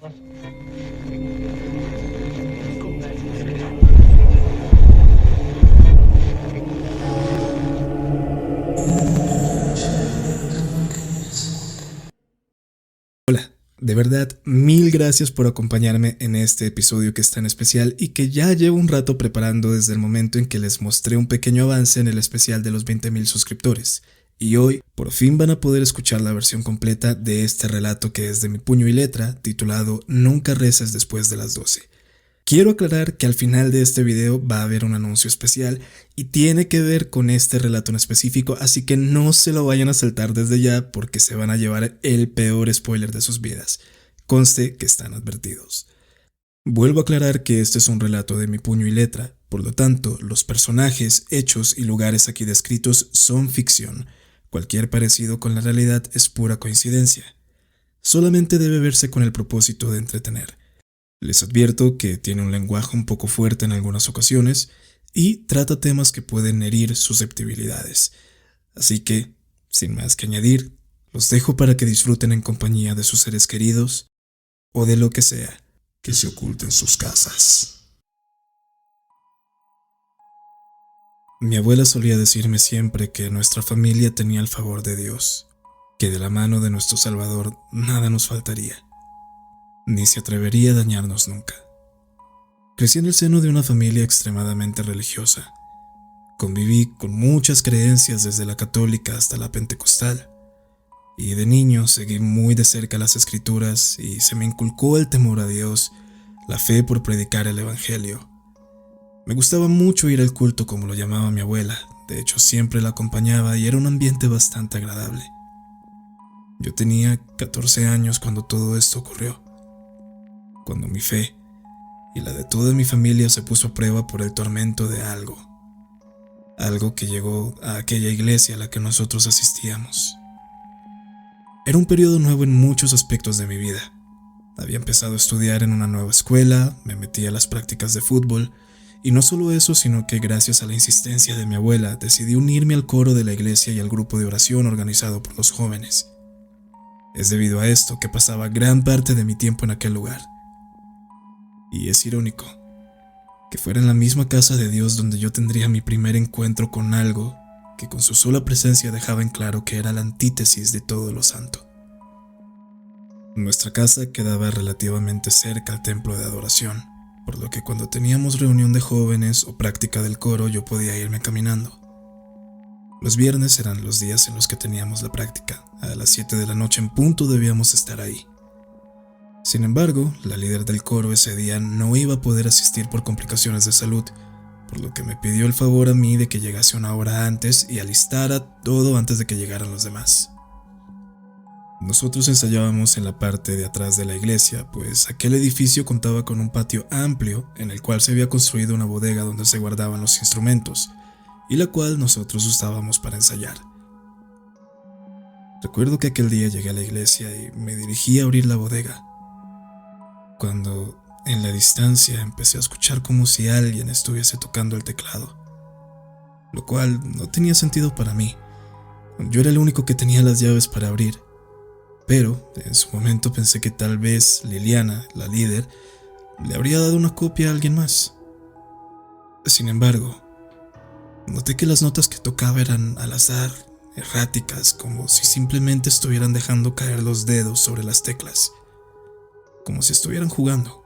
Hola, de verdad, mil gracias por acompañarme en este episodio que es tan especial y que ya llevo un rato preparando desde el momento en que les mostré un pequeño avance en el especial de los 20,000 suscriptores. Y hoy, por fin van a poder escuchar la versión completa de este relato que es de mi puño y letra, titulado Nunca reces después de las 12. Quiero aclarar que al final de este video va a haber un anuncio especial y tiene que ver con este relato en específico, así que no se lo vayan a saltar desde ya porque se van a llevar el peor spoiler de sus vidas. Conste que están advertidos. Vuelvo a aclarar que este es un relato de mi puño y letra, por lo tanto, los personajes, hechos y lugares aquí descritos son ficción. Cualquier parecido con la realidad es pura coincidencia. Solamente debe verse con el propósito de entretener. Les advierto que tiene un lenguaje un poco fuerte en algunas ocasiones y trata temas que pueden herir susceptibilidades. Así que, sin más que añadir, los dejo para que disfruten en compañía de sus seres queridos o de lo que sea que se oculte en sus casas. Mi abuela solía decirme siempre que nuestra familia tenía el favor de Dios, que de la mano de nuestro Salvador nada nos faltaría, ni se atrevería a dañarnos nunca. Crecí en el seno de una familia extremadamente religiosa. Conviví con muchas creencias desde la católica hasta la pentecostal, y de niño seguí muy de cerca las escrituras y se me inculcó el temor a Dios, la fe por predicar el evangelio. Me gustaba mucho ir al culto como lo llamaba mi abuela, de hecho siempre la acompañaba y era un ambiente bastante agradable. Yo tenía 14 años cuando todo esto ocurrió, cuando mi fe y la de toda mi familia se puso a prueba por el tormento de algo que llegó a aquella iglesia a la que nosotros asistíamos. Era un periodo nuevo en muchos aspectos de mi vida. Había empezado a estudiar en una nueva escuela, me metí a las prácticas de fútbol, y no solo eso, sino que gracias a la insistencia de mi abuela decidí unirme al coro de la iglesia y al grupo de oración organizado por los jóvenes. Es debido a esto que pasaba gran parte de mi tiempo en aquel lugar. Y es irónico que fuera en la misma casa de Dios donde yo tendría mi primer encuentro con algo que con su sola presencia dejaba en claro que era la antítesis de todo lo santo. Nuestra casa quedaba relativamente cerca al templo de adoración, por lo que cuando teníamos reunión de jóvenes o práctica del coro yo podía irme caminando. Los viernes eran los días en los que teníamos la práctica. A las 7 de la noche en punto debíamos estar ahí. Sin embargo, la líder del coro ese día no iba a poder asistir por complicaciones de salud, por lo que me pidió el favor a mí de que llegase una hora antes y alistara todo antes de que llegaran los demás. Nosotros ensayábamos en la parte de atrás de la iglesia, pues aquel edificio contaba con un patio amplio en el cual se había construido una bodega donde se guardaban los instrumentos, y la cual nosotros usábamos para ensayar. Recuerdo que aquel día llegué a la iglesia y me dirigí a abrir la bodega, cuando en la distancia empecé a escuchar como si alguien estuviese tocando el teclado, lo cual no tenía sentido para mí. Yo era el único que tenía las llaves para abrir, pero en su momento pensé que tal vez Liliana, la líder, le habría dado una copia a alguien más. Sin embargo, noté que las notas que tocaba eran al azar, erráticas, como si simplemente estuvieran dejando caer los dedos sobre las teclas, como si estuvieran jugando.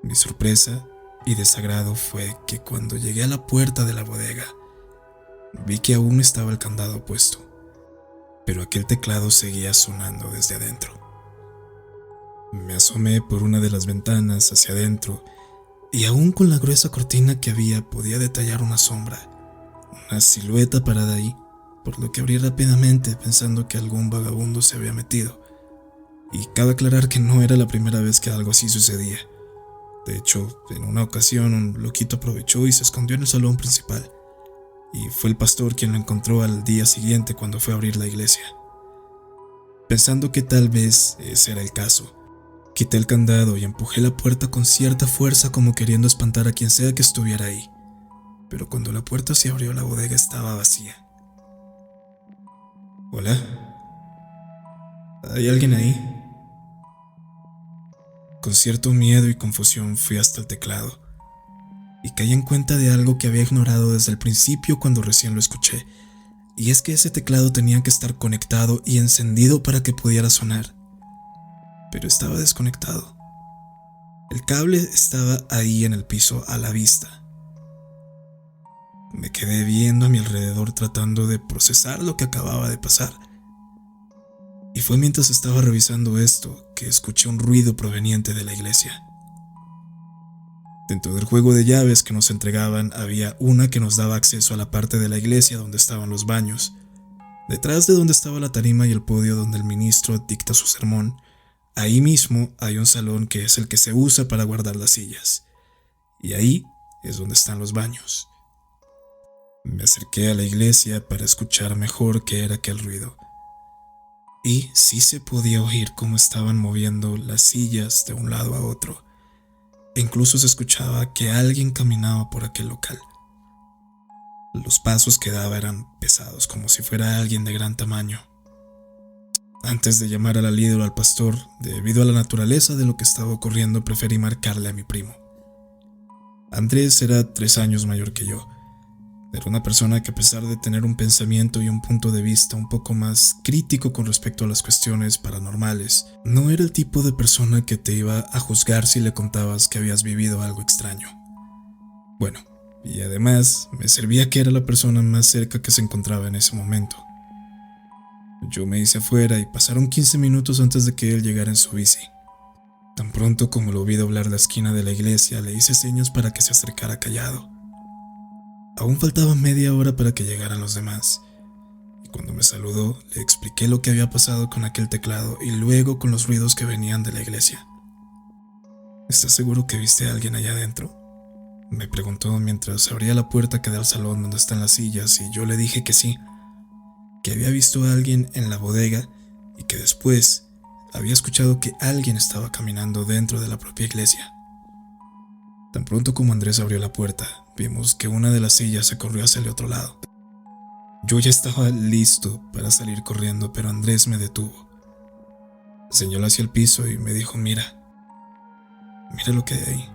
Mi sorpresa y desagrado fue que cuando llegué a la puerta de la bodega, vi que aún estaba el candado puesto, pero aquel teclado seguía sonando desde adentro. Me asomé por una de las ventanas hacia adentro y aún con la gruesa cortina que había podía detallar una sombra, una silueta parada ahí, por lo que abrí rápidamente pensando que algún vagabundo se había metido. Y cabe aclarar que no era la primera vez que algo así sucedía. De hecho, en una ocasión un loquito aprovechó y se escondió en el salón principal, y fue el pastor quien lo encontró al día siguiente cuando fue a abrir la iglesia. Pensando que tal vez ese era el caso, quité el candado y empujé la puerta con cierta fuerza como queriendo espantar a quien sea que estuviera ahí, pero cuando la puerta se abrió la bodega estaba vacía. ¿Hola? ¿Hay alguien ahí? Con cierto miedo y confusión fui hasta el teclado y caí en cuenta de algo que había ignorado desde el principio cuando recién lo escuché, y es que ese teclado tenía que estar conectado y encendido para que pudiera sonar, pero estaba desconectado. El cable estaba ahí en el piso a la vista. Me quedé viendo a mi alrededor tratando de procesar lo que acababa de pasar. Y fue mientras estaba revisando esto que escuché un ruido proveniente de la iglesia. Dentro del juego de llaves que nos entregaban había una que nos daba acceso a la parte de la iglesia donde estaban los baños. Detrás de donde estaba la tarima y el podio donde el ministro dicta su sermón, ahí mismo hay un salón que es el que se usa para guardar las sillas. Y ahí es donde están los baños. Me acerqué a la iglesia para escuchar mejor qué era aquel ruido. Y sí se podía oír cómo estaban moviendo las sillas de un lado a otro. E incluso se escuchaba que alguien caminaba por aquel local. Los pasos que daba eran pesados, como si fuera alguien de gran tamaño. Antes de llamar a la líder o al pastor, debido a la naturaleza de lo que estaba ocurriendo, preferí marcarle a mi primo. Andrés era 3 años mayor que yo. Era una persona que, a pesar de tener un pensamiento y un punto de vista un poco más crítico con respecto a las cuestiones paranormales, no era el tipo de persona que te iba a juzgar si le contabas que habías vivido algo extraño. Bueno, y además me servía que era la persona más cerca que se encontraba en ese momento. Yo me hice afuera y pasaron 15 minutos antes de que él llegara en su bici. Tan pronto como lo vi doblar la esquina de la iglesia, le hice señas para que se acercara callado. Aún faltaba media hora para que llegaran los demás, y cuando me saludó le expliqué lo que había pasado con aquel teclado y luego con los ruidos que venían de la iglesia. ¿Estás seguro que viste a alguien allá adentro?, me preguntó mientras abría la puerta que da al salón donde están las sillas, y yo le dije que sí, que había visto a alguien en la bodega y que después había escuchado que alguien estaba caminando dentro de la propia iglesia. Tan pronto como Andrés abrió la puerta, vimos que una de las sillas se corrió hacia el otro lado. Yo ya estaba listo para salir corriendo, pero Andrés me detuvo. Señaló hacia el piso y me dijo: mira lo que hay ahí.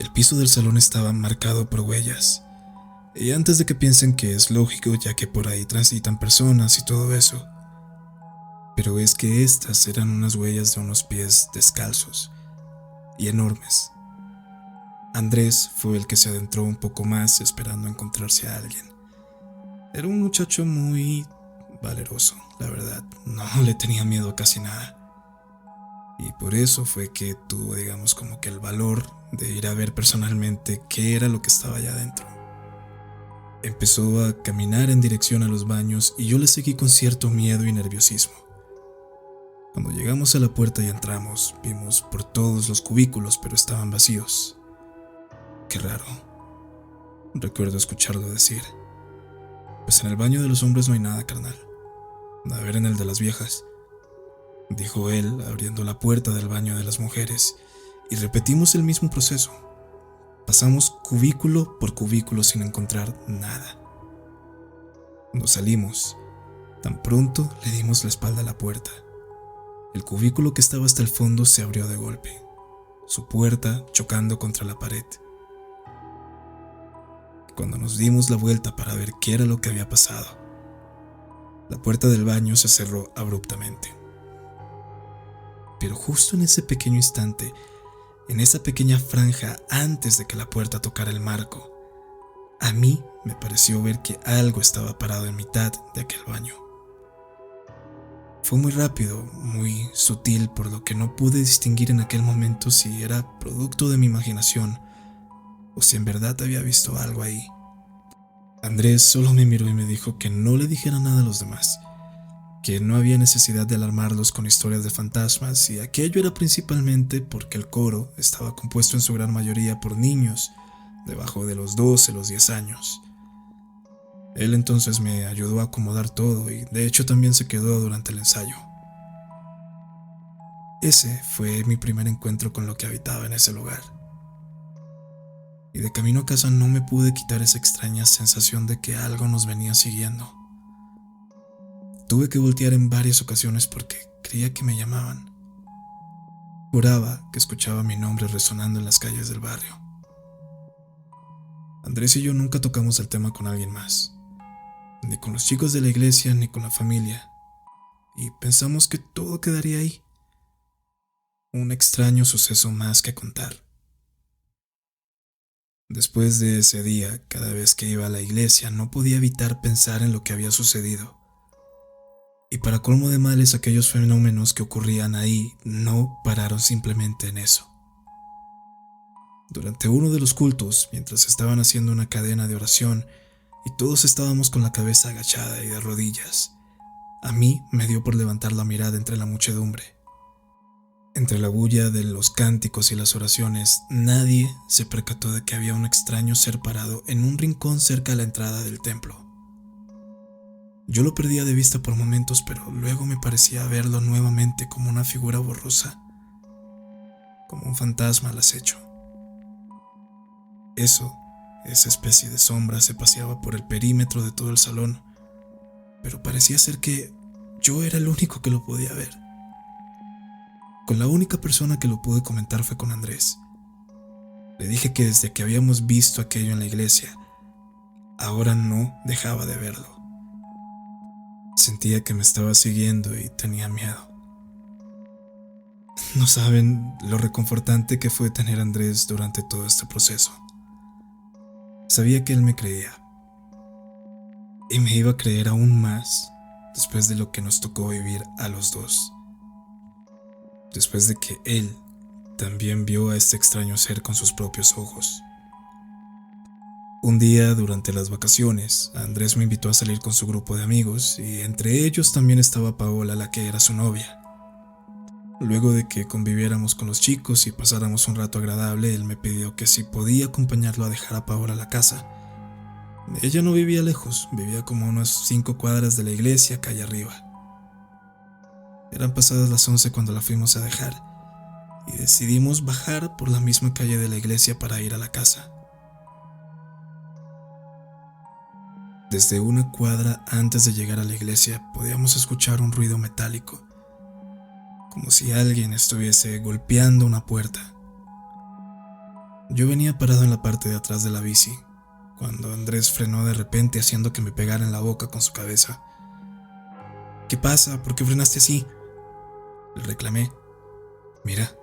El piso del salón estaba marcado por huellas. Y antes de que piensen que es lógico, ya que por ahí transitan personas y todo eso, pero es que estas eran unas huellas de unos pies descalzos y enormes. Andrés fue el que se adentró un poco más esperando encontrarse a alguien. Era un muchacho muy valeroso, la verdad, no le tenía miedo a casi nada. Y por eso fue que tuvo, digamos, como que el valor de ir a ver personalmente qué era lo que estaba allá adentro. Empezó a caminar en dirección a los baños y yo le seguí con cierto miedo y nerviosismo. Cuando llegamos a la puerta y entramos, vimos por todos los cubículos, pero estaban vacíos. Qué raro, recuerdo escucharlo decir. Pues en el baño de los hombres no hay nada, carnal. A ver, en el de las viejas, dijo él, abriendo la puerta del baño de las mujeres, y repetimos el mismo proceso. Pasamos cubículo por cubículo sin encontrar nada. Cuando salimos, tan pronto le dimos la espalda a la puerta. El cubículo que estaba hasta el fondo se abrió de golpe, su puerta chocando contra la pared. Cuando nos dimos la vuelta para ver qué era lo que había pasado, la puerta del baño se cerró abruptamente. Pero justo en ese pequeño instante, en esa pequeña franja antes de que la puerta tocara el marco, a mí me pareció ver que algo estaba parado en mitad de aquel baño. Fue muy rápido, muy sutil, por lo que no pude distinguir en aquel momento si era producto de mi imaginación o si en verdad había visto algo ahí. Andrés solo me miró y me dijo que no le dijera nada a los demás, que no había necesidad de alarmarlos con historias de fantasmas, y aquello era principalmente porque el coro estaba compuesto en su gran mayoría por niños debajo de los 12, los 10 años. Él entonces me ayudó a acomodar todo y de hecho también se quedó durante el ensayo. Ese fue mi primer encuentro con lo que habitaba en ese lugar. Y de camino a casa no me pude quitar esa extraña sensación de que algo nos venía siguiendo. Tuve que voltear en varias ocasiones porque creía que me llamaban. Juraba que escuchaba mi nombre resonando en las calles del barrio. Andrés y yo nunca tocamos el tema con alguien más, ni con los chicos de la iglesia ni con la familia, y pensamos que todo quedaría ahí. Un extraño suceso más que contar. Después de ese día, cada vez que iba a la iglesia no podía evitar pensar en lo que había sucedido. Y para colmo de males, aquellos fenómenos que ocurrían ahí no pararon simplemente en eso. Durante uno de los cultos, mientras estaban haciendo una cadena de oración y todos estábamos con la cabeza agachada y de rodillas, a mí me dio por levantar la mirada entre la muchedumbre. Entre la bulla de los cánticos y las oraciones, nadie se percató de que había un extraño ser parado en un rincón cerca de la entrada del templo. Yo lo perdía de vista por momentos, pero luego me parecía verlo nuevamente como una figura borrosa, como un fantasma al acecho. Esa especie de sombra se paseaba por el perímetro de todo el salón, pero parecía ser que yo era el único que lo podía ver. Con la única persona que lo pude comentar fue con Andrés. Le dije que desde que habíamos visto aquello en la iglesia, ahora no dejaba de verlo. Sentía que me estaba siguiendo y tenía miedo. No saben lo reconfortante que fue tener a Andrés durante todo este proceso. Sabía que él me creía, y me iba a creer aún más después de lo que nos tocó vivir a los dos. Después de que él también vio a este extraño ser con sus propios ojos. Un día durante las vacaciones, Andrés me invitó a salir con su grupo de amigos y entre ellos también estaba Paola, la que era su novia. Luego de que conviviéramos con los chicos y pasáramos un rato agradable, él me pidió que si podía acompañarlo a dejar a Paola a la casa. Ella no vivía lejos, vivía como a unas 5 cuadras de la iglesia, calle arriba. Eran pasadas las 11 cuando la fuimos a dejar y decidimos bajar por la misma calle de la iglesia para ir a la casa. Desde una cuadra antes de llegar a la iglesia podíamos escuchar un ruido metálico, como si alguien estuviese golpeando una puerta. Yo venía parado en la parte de atrás de la bici, cuando Andrés frenó de repente haciendo que me pegara en la boca con su cabeza. ¿Qué pasa? ¿Por qué frenaste así?, le reclamé. Mira,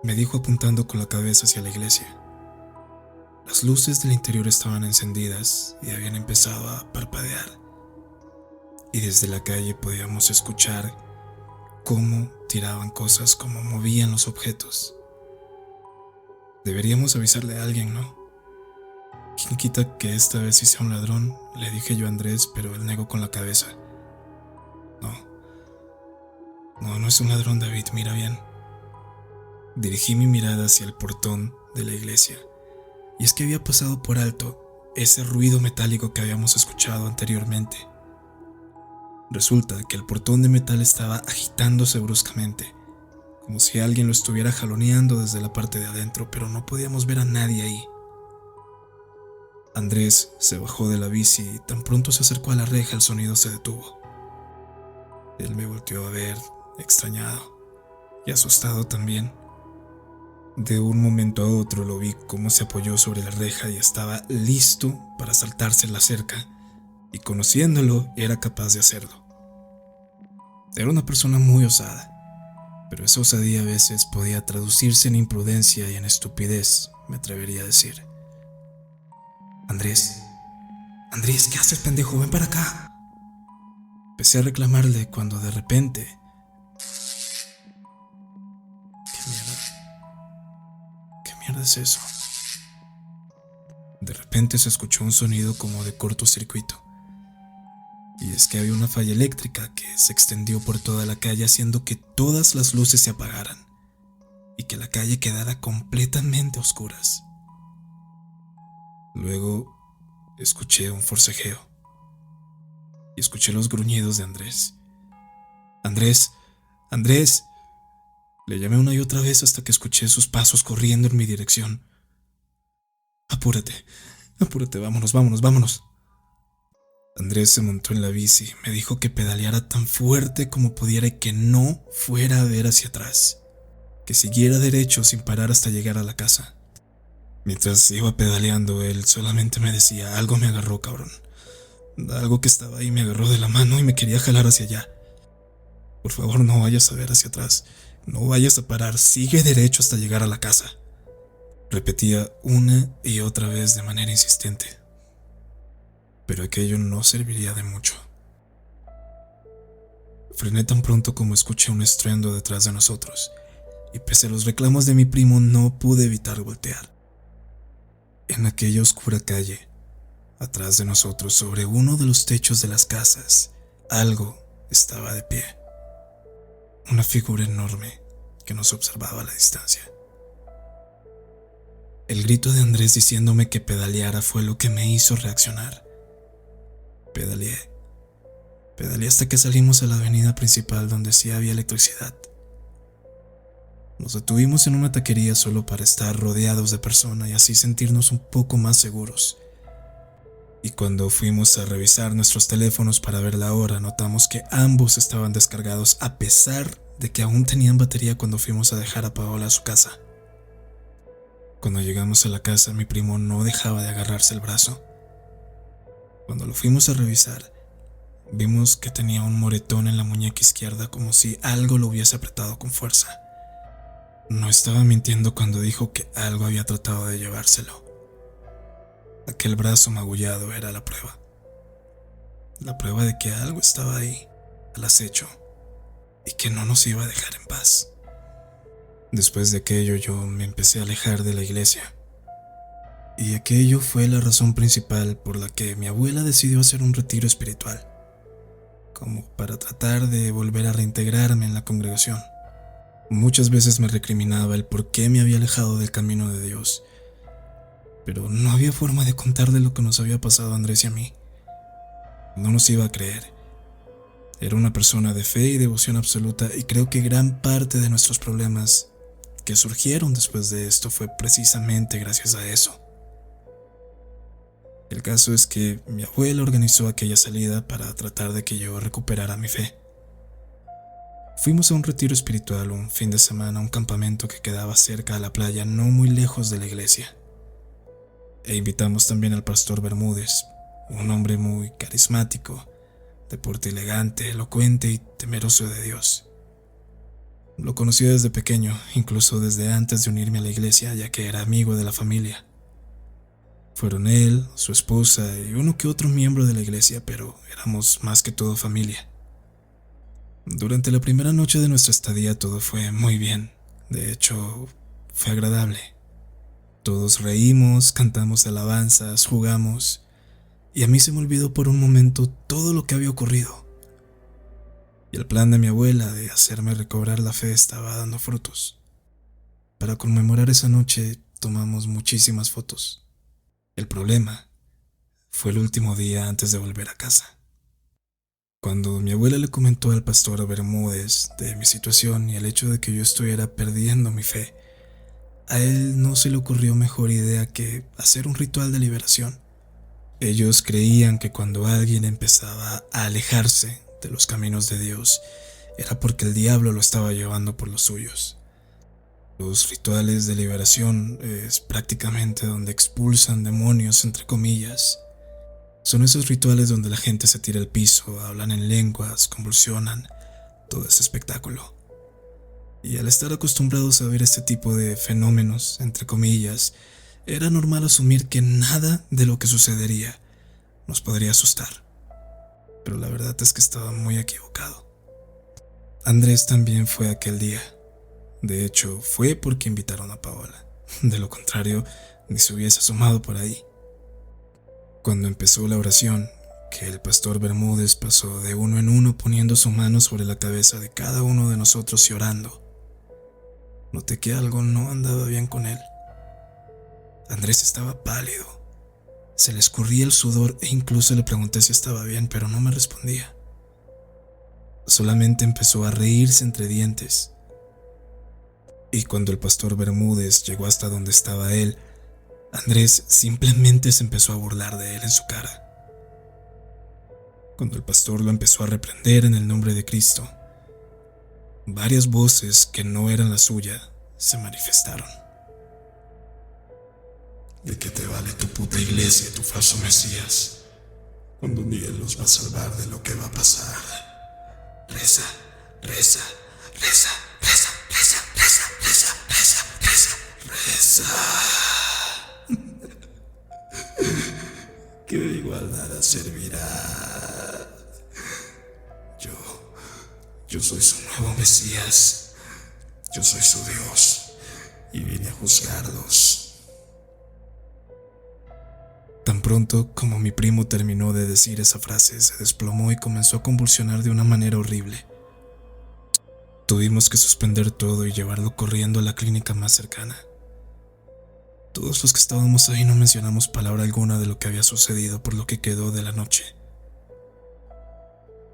me dijo apuntando con la cabeza hacia la iglesia. Las luces del interior estaban encendidas y habían empezado a parpadear. Y desde la calle podíamos escuchar cómo tiraban cosas, cómo movían los objetos. Deberíamos avisarle a alguien, ¿no? ¿Quién quita que esta vez sí sea un ladrón?, le dije yo a Andrés, pero él negó con la cabeza. No es un ladrón, David, mira bien. Dirigí mi mirada hacia el portón de la iglesia, y es que había pasado por alto ese ruido metálico que habíamos escuchado anteriormente. Resulta que el portón de metal estaba agitándose bruscamente, como si alguien lo estuviera jaloneando desde la parte de adentro, pero no podíamos ver a nadie ahí. Andrés se bajó de la bici y tan pronto se acercó a la reja el sonido se detuvo. Él me volteó a ver, extrañado y asustado también. De un momento a otro lo vi cómo se apoyó sobre la reja y estaba listo para saltarse la cerca, y conociéndolo era capaz de hacerlo. Era una persona muy osada, pero esa osadía a veces podía traducirse en imprudencia y en estupidez, me atrevería a decir. Andrés, ¿qué haces, pendejo? Ven para acá. Empecé a reclamarle cuando de repente... ¿Qué mierda es eso? De repente se escuchó un sonido como de cortocircuito. Y es que había una falla eléctrica que se extendió por toda la calle haciendo que todas las luces se apagaran y que la calle quedara completamente a oscuras. Luego escuché un forcejeo y escuché los gruñidos de Andrés. Andrés. Le llamé una y otra vez hasta que escuché sus pasos corriendo en mi dirección. Apúrate, vámonos. Andrés se montó en la bici, me dijo que pedaleara tan fuerte como pudiera y que no fuera a ver hacia atrás, que siguiera derecho sin parar hasta llegar a la casa. Mientras iba pedaleando, él solamente me decía: algo me agarró, cabrón. Algo que estaba ahí me agarró de la mano y me quería jalar hacia allá. Por favor, no vayas a ver hacia atrás, no vayas a parar, sigue derecho hasta llegar a la casa. Repetía una y otra vez de manera insistente, pero aquello no serviría de mucho. Frené tan pronto como escuché un estruendo detrás de nosotros, y pese a los reclamos de mi primo no pude evitar voltear. En aquella oscura calle, atrás de nosotros, sobre uno de los techos de las casas, algo estaba de pie. Una figura enorme que nos observaba a la distancia. El grito de Andrés diciéndome que pedaleara fue lo que me hizo reaccionar. Pedaleé hasta que salimos a la avenida principal donde sí había electricidad. Nos detuvimos en una taquería solo para estar rodeados de personas y así sentirnos un poco más seguros. Y cuando fuimos a revisar nuestros teléfonos para ver la hora, notamos que ambos estaban descargados a pesar de que aún tenían batería cuando fuimos a dejar a Paola a su casa. Cuando llegamos a la casa, mi primo no dejaba de agarrarse el brazo. Cuando lo fuimos a revisar, vimos que tenía un moretón en la muñeca izquierda como si algo lo hubiese apretado con fuerza. No estaba mintiendo cuando dijo que algo había tratado de llevárselo. Aquel brazo magullado era la prueba. La prueba de que algo estaba ahí, al acecho, y que no nos iba a dejar en paz. Después de aquello yo me empecé a alejar de la iglesia. Y aquello fue la razón principal por la que mi abuela decidió hacer un retiro espiritual, como para tratar de volver a reintegrarme en la congregación. Muchas veces me recriminaba el por qué me había alejado del camino de Dios, pero no había forma de contarle lo que nos había pasado a Andrés y a mí. No nos iba a creer. Era una persona de fe y devoción absoluta, y creo que gran parte de nuestros problemas que surgieron después de esto fue precisamente gracias a eso. El caso es que mi abuela organizó aquella salida para tratar de que yo recuperara mi fe. Fuimos a un retiro espiritual un fin de semana a un campamento que quedaba cerca a la playa, no muy lejos de la iglesia. E invitamos también al pastor Bermúdez, un hombre muy carismático, de porte elegante, elocuente y temeroso de Dios. Lo conocí desde pequeño, incluso desde antes de unirme a la iglesia, ya que era amigo de la familia. Fueron él, su esposa y uno que otro miembro de la iglesia, pero éramos más que todo familia. Durante la primera noche de nuestra estadía todo fue muy bien. De hecho, fue agradable. Todos reímos, cantamos alabanzas, jugamos, y a mí se me olvidó por un momento todo lo que había ocurrido. Y el plan de mi abuela de hacerme recobrar la fe estaba dando frutos. Para conmemorar esa noche tomamos muchísimas fotos. El problema fue el último día antes de volver a casa. Cuando mi abuela le comentó al pastor Bermúdez de mi situación y el hecho de que yo estuviera perdiendo mi fe, a él no se le ocurrió mejor idea que hacer un ritual de liberación. Ellos creían que cuando alguien empezaba a alejarse de los caminos de Dios, era porque el diablo lo estaba llevando por los suyos. Los rituales de liberación es prácticamente donde expulsan demonios, entre comillas. Son esos rituales donde la gente se tira al piso, hablan en lenguas, convulsionan, todo ese espectáculo. Y al estar acostumbrados a ver este tipo de fenómenos, entre comillas, era normal asumir que nada de lo que sucedería nos podría asustar. Pero la verdad es que estaba muy equivocado. Andrés también fue aquel día. De hecho, fue porque invitaron a Paola. De lo contrario, ni se hubiese asomado por ahí. Cuando empezó la oración, que el pastor Bermúdez pasó de uno en uno poniendo su mano sobre la cabeza de cada uno de nosotros y orando, noté que algo no andaba bien con él. Andrés estaba pálido. Se le escurría el sudor e incluso le pregunté si estaba bien, pero no me respondía. Solamente empezó a reírse entre dientes. Y cuando el pastor Bermúdez llegó hasta donde estaba él, Andrés simplemente se empezó a burlar de él en su cara. Cuando el pastor lo empezó a reprender en el nombre de Cristo, varias voces que no eran la suya se manifestaron. ¿De qué te vale tu puta iglesia y tu falso mesías cuando ni él los va a salvar de lo que va a pasar? Reza, reza, reza, reza, reza, reza, reza, reza, reza, reza. Que de igual nada servirá. Yo soy su nuevo mesías. Yo soy su Dios y vine a juzgarlos. Tan pronto como mi primo terminó de decir esa frase, se desplomó y comenzó a convulsionar de una manera horrible. Tuvimos que suspender todo y llevarlo corriendo a la clínica más cercana. Todos los que estábamos ahí no mencionamos palabra alguna de lo que había sucedido por lo que quedó de la noche.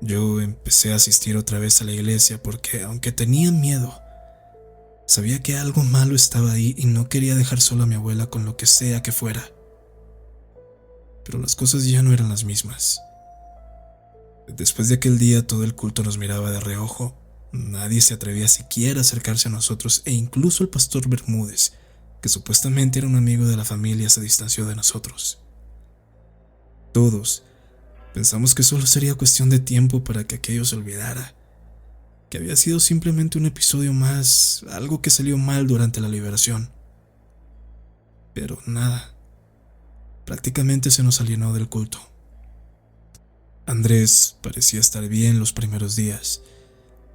Yo empecé a asistir otra vez a la iglesia porque, aunque tenía miedo, sabía que algo malo estaba ahí y no quería dejar sola a mi abuela con lo que sea que fuera. Pero las cosas ya no eran las mismas. Después de aquel día todo el culto nos miraba de reojo, nadie se atrevía siquiera a acercarse a nosotros e incluso el pastor Bermúdez, que supuestamente era un amigo de la familia, se distanció de nosotros. Todos pensamos que solo sería cuestión de tiempo para que aquello se olvidara, que había sido simplemente un episodio más, algo que salió mal durante la liberación. Pero nada. Prácticamente se nos alienó del culto. Andrés parecía estar bien los primeros días.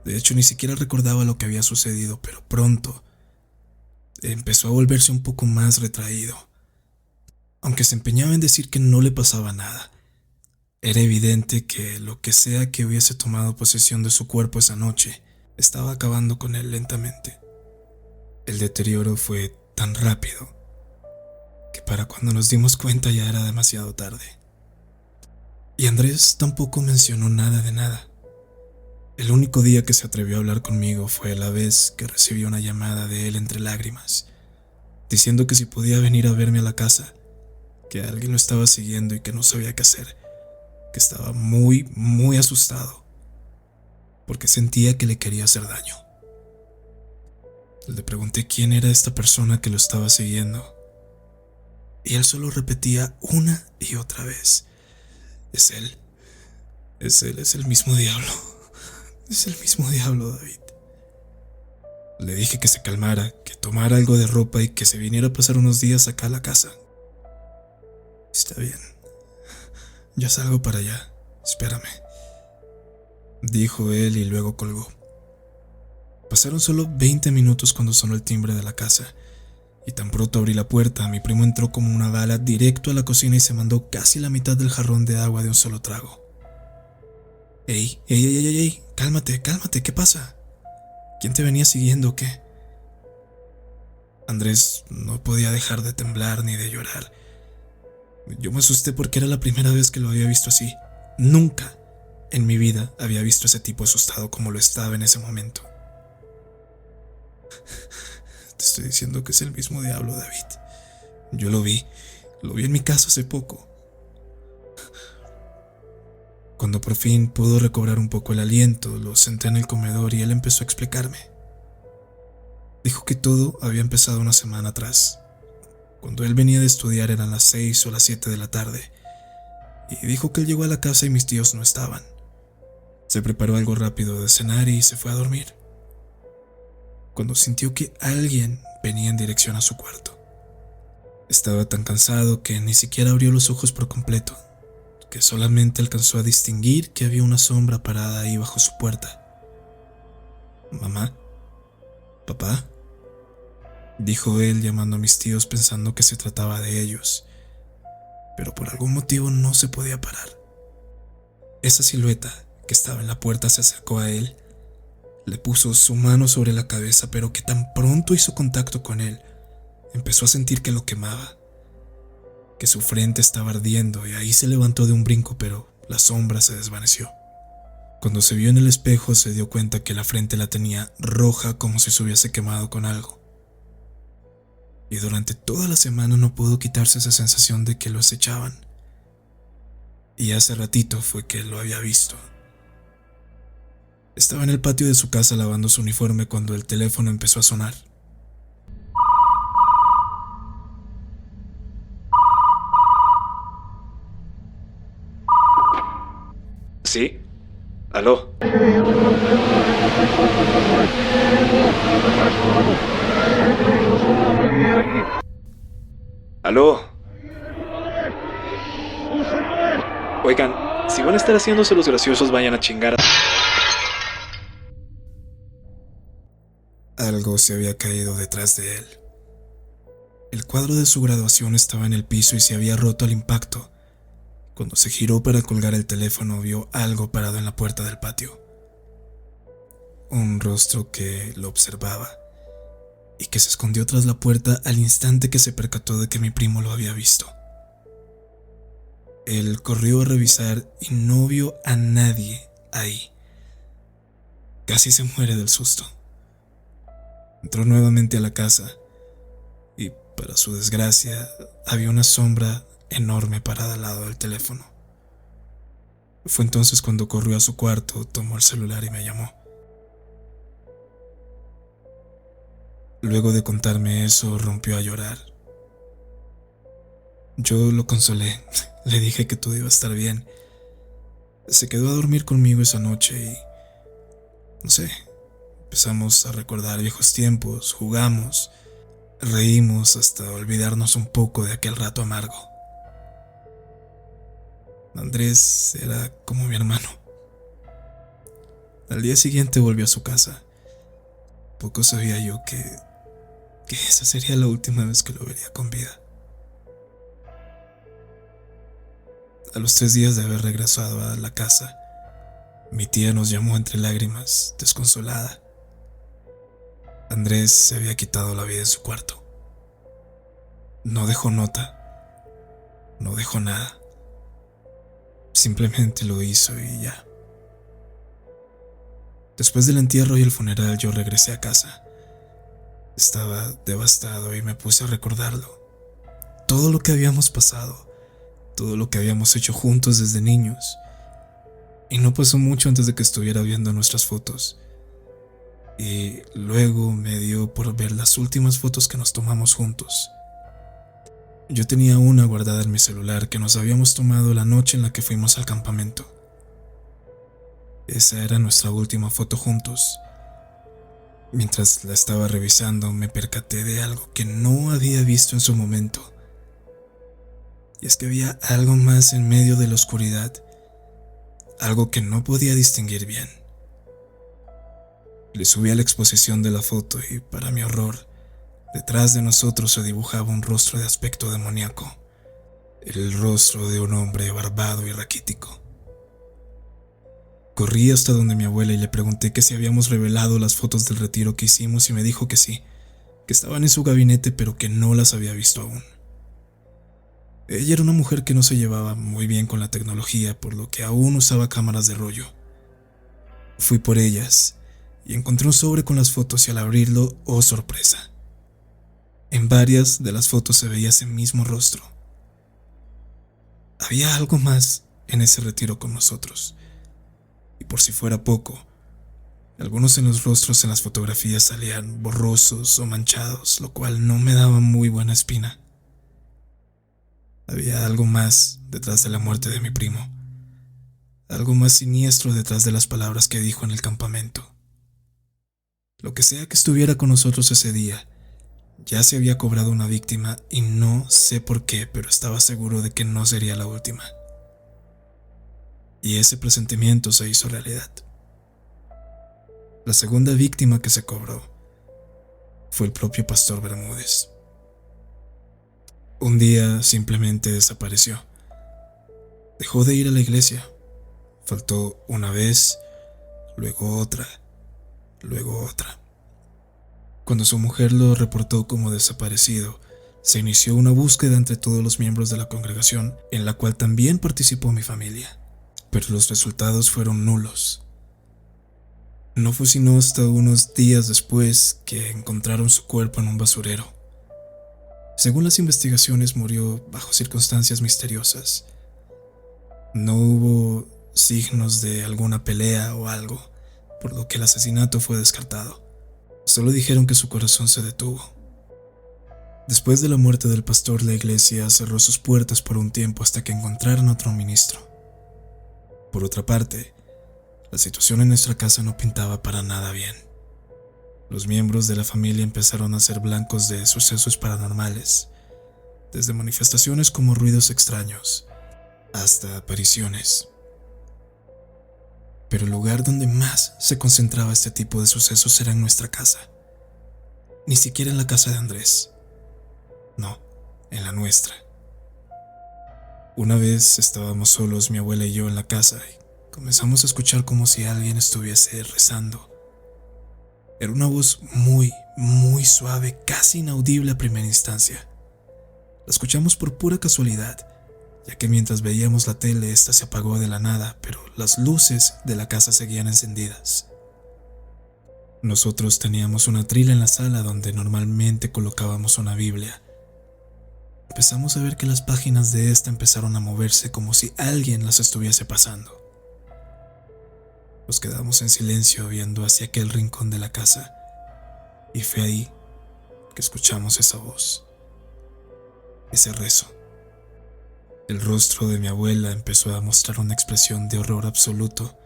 De hecho, ni siquiera recordaba lo que había sucedido, pero pronto empezó a volverse un poco más retraído. Aunque se empeñaba en decir que no le pasaba nada, era evidente que lo que sea que hubiese tomado posesión de su cuerpo esa noche estaba acabando con él lentamente. El deterioro fue tan rápido que para cuando nos dimos cuenta ya era demasiado tarde. Y Andrés tampoco mencionó nada de nada. El único día que se atrevió a hablar conmigo fue la vez que recibí una llamada de él entre lágrimas, diciendo que si podía venir a verme a la casa, que alguien lo estaba siguiendo y que no sabía qué hacer, que estaba muy, muy asustado, porque sentía que le quería hacer daño. Le pregunté quién era esta persona que lo estaba siguiendo, y él solo repetía una y otra vez: es él, es él, es el mismo diablo, es el mismo diablo, David. Le dije que se calmara, que tomara algo de ropa y que se viniera a pasar unos días acá a la casa. Está bien, ya salgo para allá, espérame, dijo él y luego colgó. Pasaron solo 20 minutos cuando sonó el timbre de la casa. Y tan pronto abrí la puerta, mi primo entró como una bala directo a la cocina y se mandó casi la mitad del jarrón de agua de un solo trago. ¡Ey, ey, ey, ey, ey! Cálmate, cálmate, ¿qué pasa? ¿Quién te venía siguiendo o qué? Andrés no podía dejar de temblar ni de llorar. Yo me asusté porque era la primera vez que lo había visto así. Nunca en mi vida había visto a ese tipo asustado como lo estaba en ese momento. Te estoy diciendo que es el mismo diablo, David. Yo lo vi en mi casa hace poco. Cuando por fin pudo recobrar un poco el aliento, lo senté en el comedor y él empezó a explicarme. Dijo que todo había empezado una semana atrás. Cuando él venía de estudiar eran las 6 o las 7 de la tarde, y dijo que él llegó a la casa y mis tíos no estaban. Se preparó algo rápido de cenar y se fue a dormir, cuando sintió que alguien venía en dirección a su cuarto. Estaba tan cansado que ni siquiera abrió los ojos por completo, que solamente alcanzó a distinguir que había una sombra parada ahí bajo su puerta. «Mamá, papá», dijo él llamando a mis tíos pensando que se trataba de ellos, pero por algún motivo no se podía parar. Esa silueta que estaba en la puerta se acercó a él, le puso su mano sobre la cabeza, pero que tan pronto hizo contacto con él, empezó a sentir que lo quemaba, que su frente estaba ardiendo, y ahí se levantó de un brinco, pero la sombra se desvaneció. Cuando se vio en el espejo se dio cuenta que la frente la tenía roja como si se hubiese quemado con algo. Y durante toda la semana no pudo quitarse esa sensación de que lo acechaban. y hace ratito fue que lo había visto. Estaba en el patio de su casa lavando su uniforme cuando el teléfono empezó a sonar. ¿Sí? ¿Aló? ¿Aló? Oigan, si van a estar haciéndose los graciosos, vayan a chingar. Algo se había caído detrás de él. El cuadro de su graduación estaba en el piso y se había roto al impacto. Cuando se giró para colgar el teléfono, vio algo parado en la puerta del patio. Un rostro que lo observaba y que se escondió tras la puerta al instante que se percató de que mi primo lo había visto. Él corrió a revisar y no vio a nadie ahí. Casi se muere del susto. Entró nuevamente a la casa y, para su desgracia, había una sombra enorme parada al lado del teléfono. Fue entonces cuando corrió a su cuarto, tomó el celular y me llamó. Luego de contarme eso, rompió a llorar. Yo lo consolé, le dije que todo iba a estar bien. Se quedó a dormir conmigo esa noche y, no sé, empezamos a recordar viejos tiempos, jugamos, reímos hasta olvidarnos un poco de aquel rato amargo. Andrés era como mi hermano. Al día siguiente volvió a su casa. Poco sabía yo que esa sería la última vez que lo vería con vida. A los 3 días de haber regresado a la casa, mi tía nos llamó entre lágrimas, desconsolada. Andrés se había quitado la vida en su cuarto. No dejó nota, no dejó nada. Simplemente lo hizo y ya. Después del entierro y el funeral, yo regresé a casa. Estaba devastado y me puse a recordarlo. Todo lo que habíamos pasado, todo lo que habíamos hecho juntos desde niños. Y no pasó mucho antes de que estuviera viendo nuestras fotos. Y luego me dio por ver las últimas fotos que nos tomamos juntos. Yo tenía una guardada en mi celular que nos habíamos tomado la noche en la que fuimos al campamento. Esa era nuestra última foto juntos. Mientras la estaba revisando, me percaté de algo que no había visto en su momento. Y es que había algo más en medio de la oscuridad, algo que no podía distinguir bien. Le subí a la exposición de la foto y, para mi horror, detrás de nosotros se dibujaba un rostro de aspecto demoníaco, el rostro de un hombre barbado y raquítico. Corrí hasta donde mi abuela y le pregunté que si habíamos revelado las fotos del retiro que hicimos y me dijo que sí, que estaban en su gabinete pero que no las había visto aún. Ella era una mujer que no se llevaba muy bien con la tecnología, por lo que aún usaba cámaras de rollo. Fui por ellas y encontré un sobre con las fotos y al abrirlo, oh sorpresa. En varias de las fotos se veía ese mismo rostro. Había algo más en ese retiro con nosotros. Y por si fuera poco, algunos de los rostros en las fotografías salían borrosos o manchados, lo cual no me daba muy buena espina. Había algo más detrás de la muerte de mi primo, algo más siniestro detrás de las palabras que dijo en el campamento. Lo que sea que estuviera con nosotros ese día, ya se había cobrado una víctima y no sé por qué, pero estaba seguro de que no sería la última. Y ese presentimiento se hizo realidad. La segunda víctima que se cobró fue el propio Pastor Bermúdez. Un día simplemente desapareció. Dejó de ir a la iglesia. Faltó una vez, luego otra, luego otra. Cuando su mujer lo reportó como desaparecido, se inició una búsqueda entre todos los miembros de la congregación, en la cual también participó mi familia. Pero los resultados fueron nulos. No fue sino hasta unos días después que encontraron su cuerpo en un basurero. Según las investigaciones, murió bajo circunstancias misteriosas. No hubo signos de alguna pelea o algo, por lo que el asesinato fue descartado. Solo dijeron que su corazón se detuvo. Después de la muerte del pastor, la iglesia cerró sus puertas por un tiempo hasta que encontraran otro ministro. Por otra parte, la situación en nuestra casa no pintaba para nada bien. Los miembros de la familia empezaron a ser blancos de sucesos paranormales, desde manifestaciones como ruidos extraños hasta apariciones. Pero el lugar donde más se concentraba este tipo de sucesos era en nuestra casa. Ni siquiera en la casa de Andrés. No, en la nuestra. Una vez estábamos solos, mi abuela y yo, en la casa, y comenzamos a escuchar como si alguien estuviese rezando. Era una voz muy, muy suave, casi inaudible a primera instancia. La escuchamos por pura casualidad, ya que mientras veíamos la tele, esta se apagó de la nada, pero las luces de la casa seguían encendidas. Nosotros teníamos una trila en la sala donde normalmente colocábamos una Biblia. Empezamos a ver que las páginas de esta empezaron a moverse como si alguien las estuviese pasando. Nos quedamos en silencio viendo hacia aquel rincón de la casa, y fue ahí que escuchamos esa voz, ese rezo. El rostro de mi abuela empezó a mostrar una expresión de horror absoluto,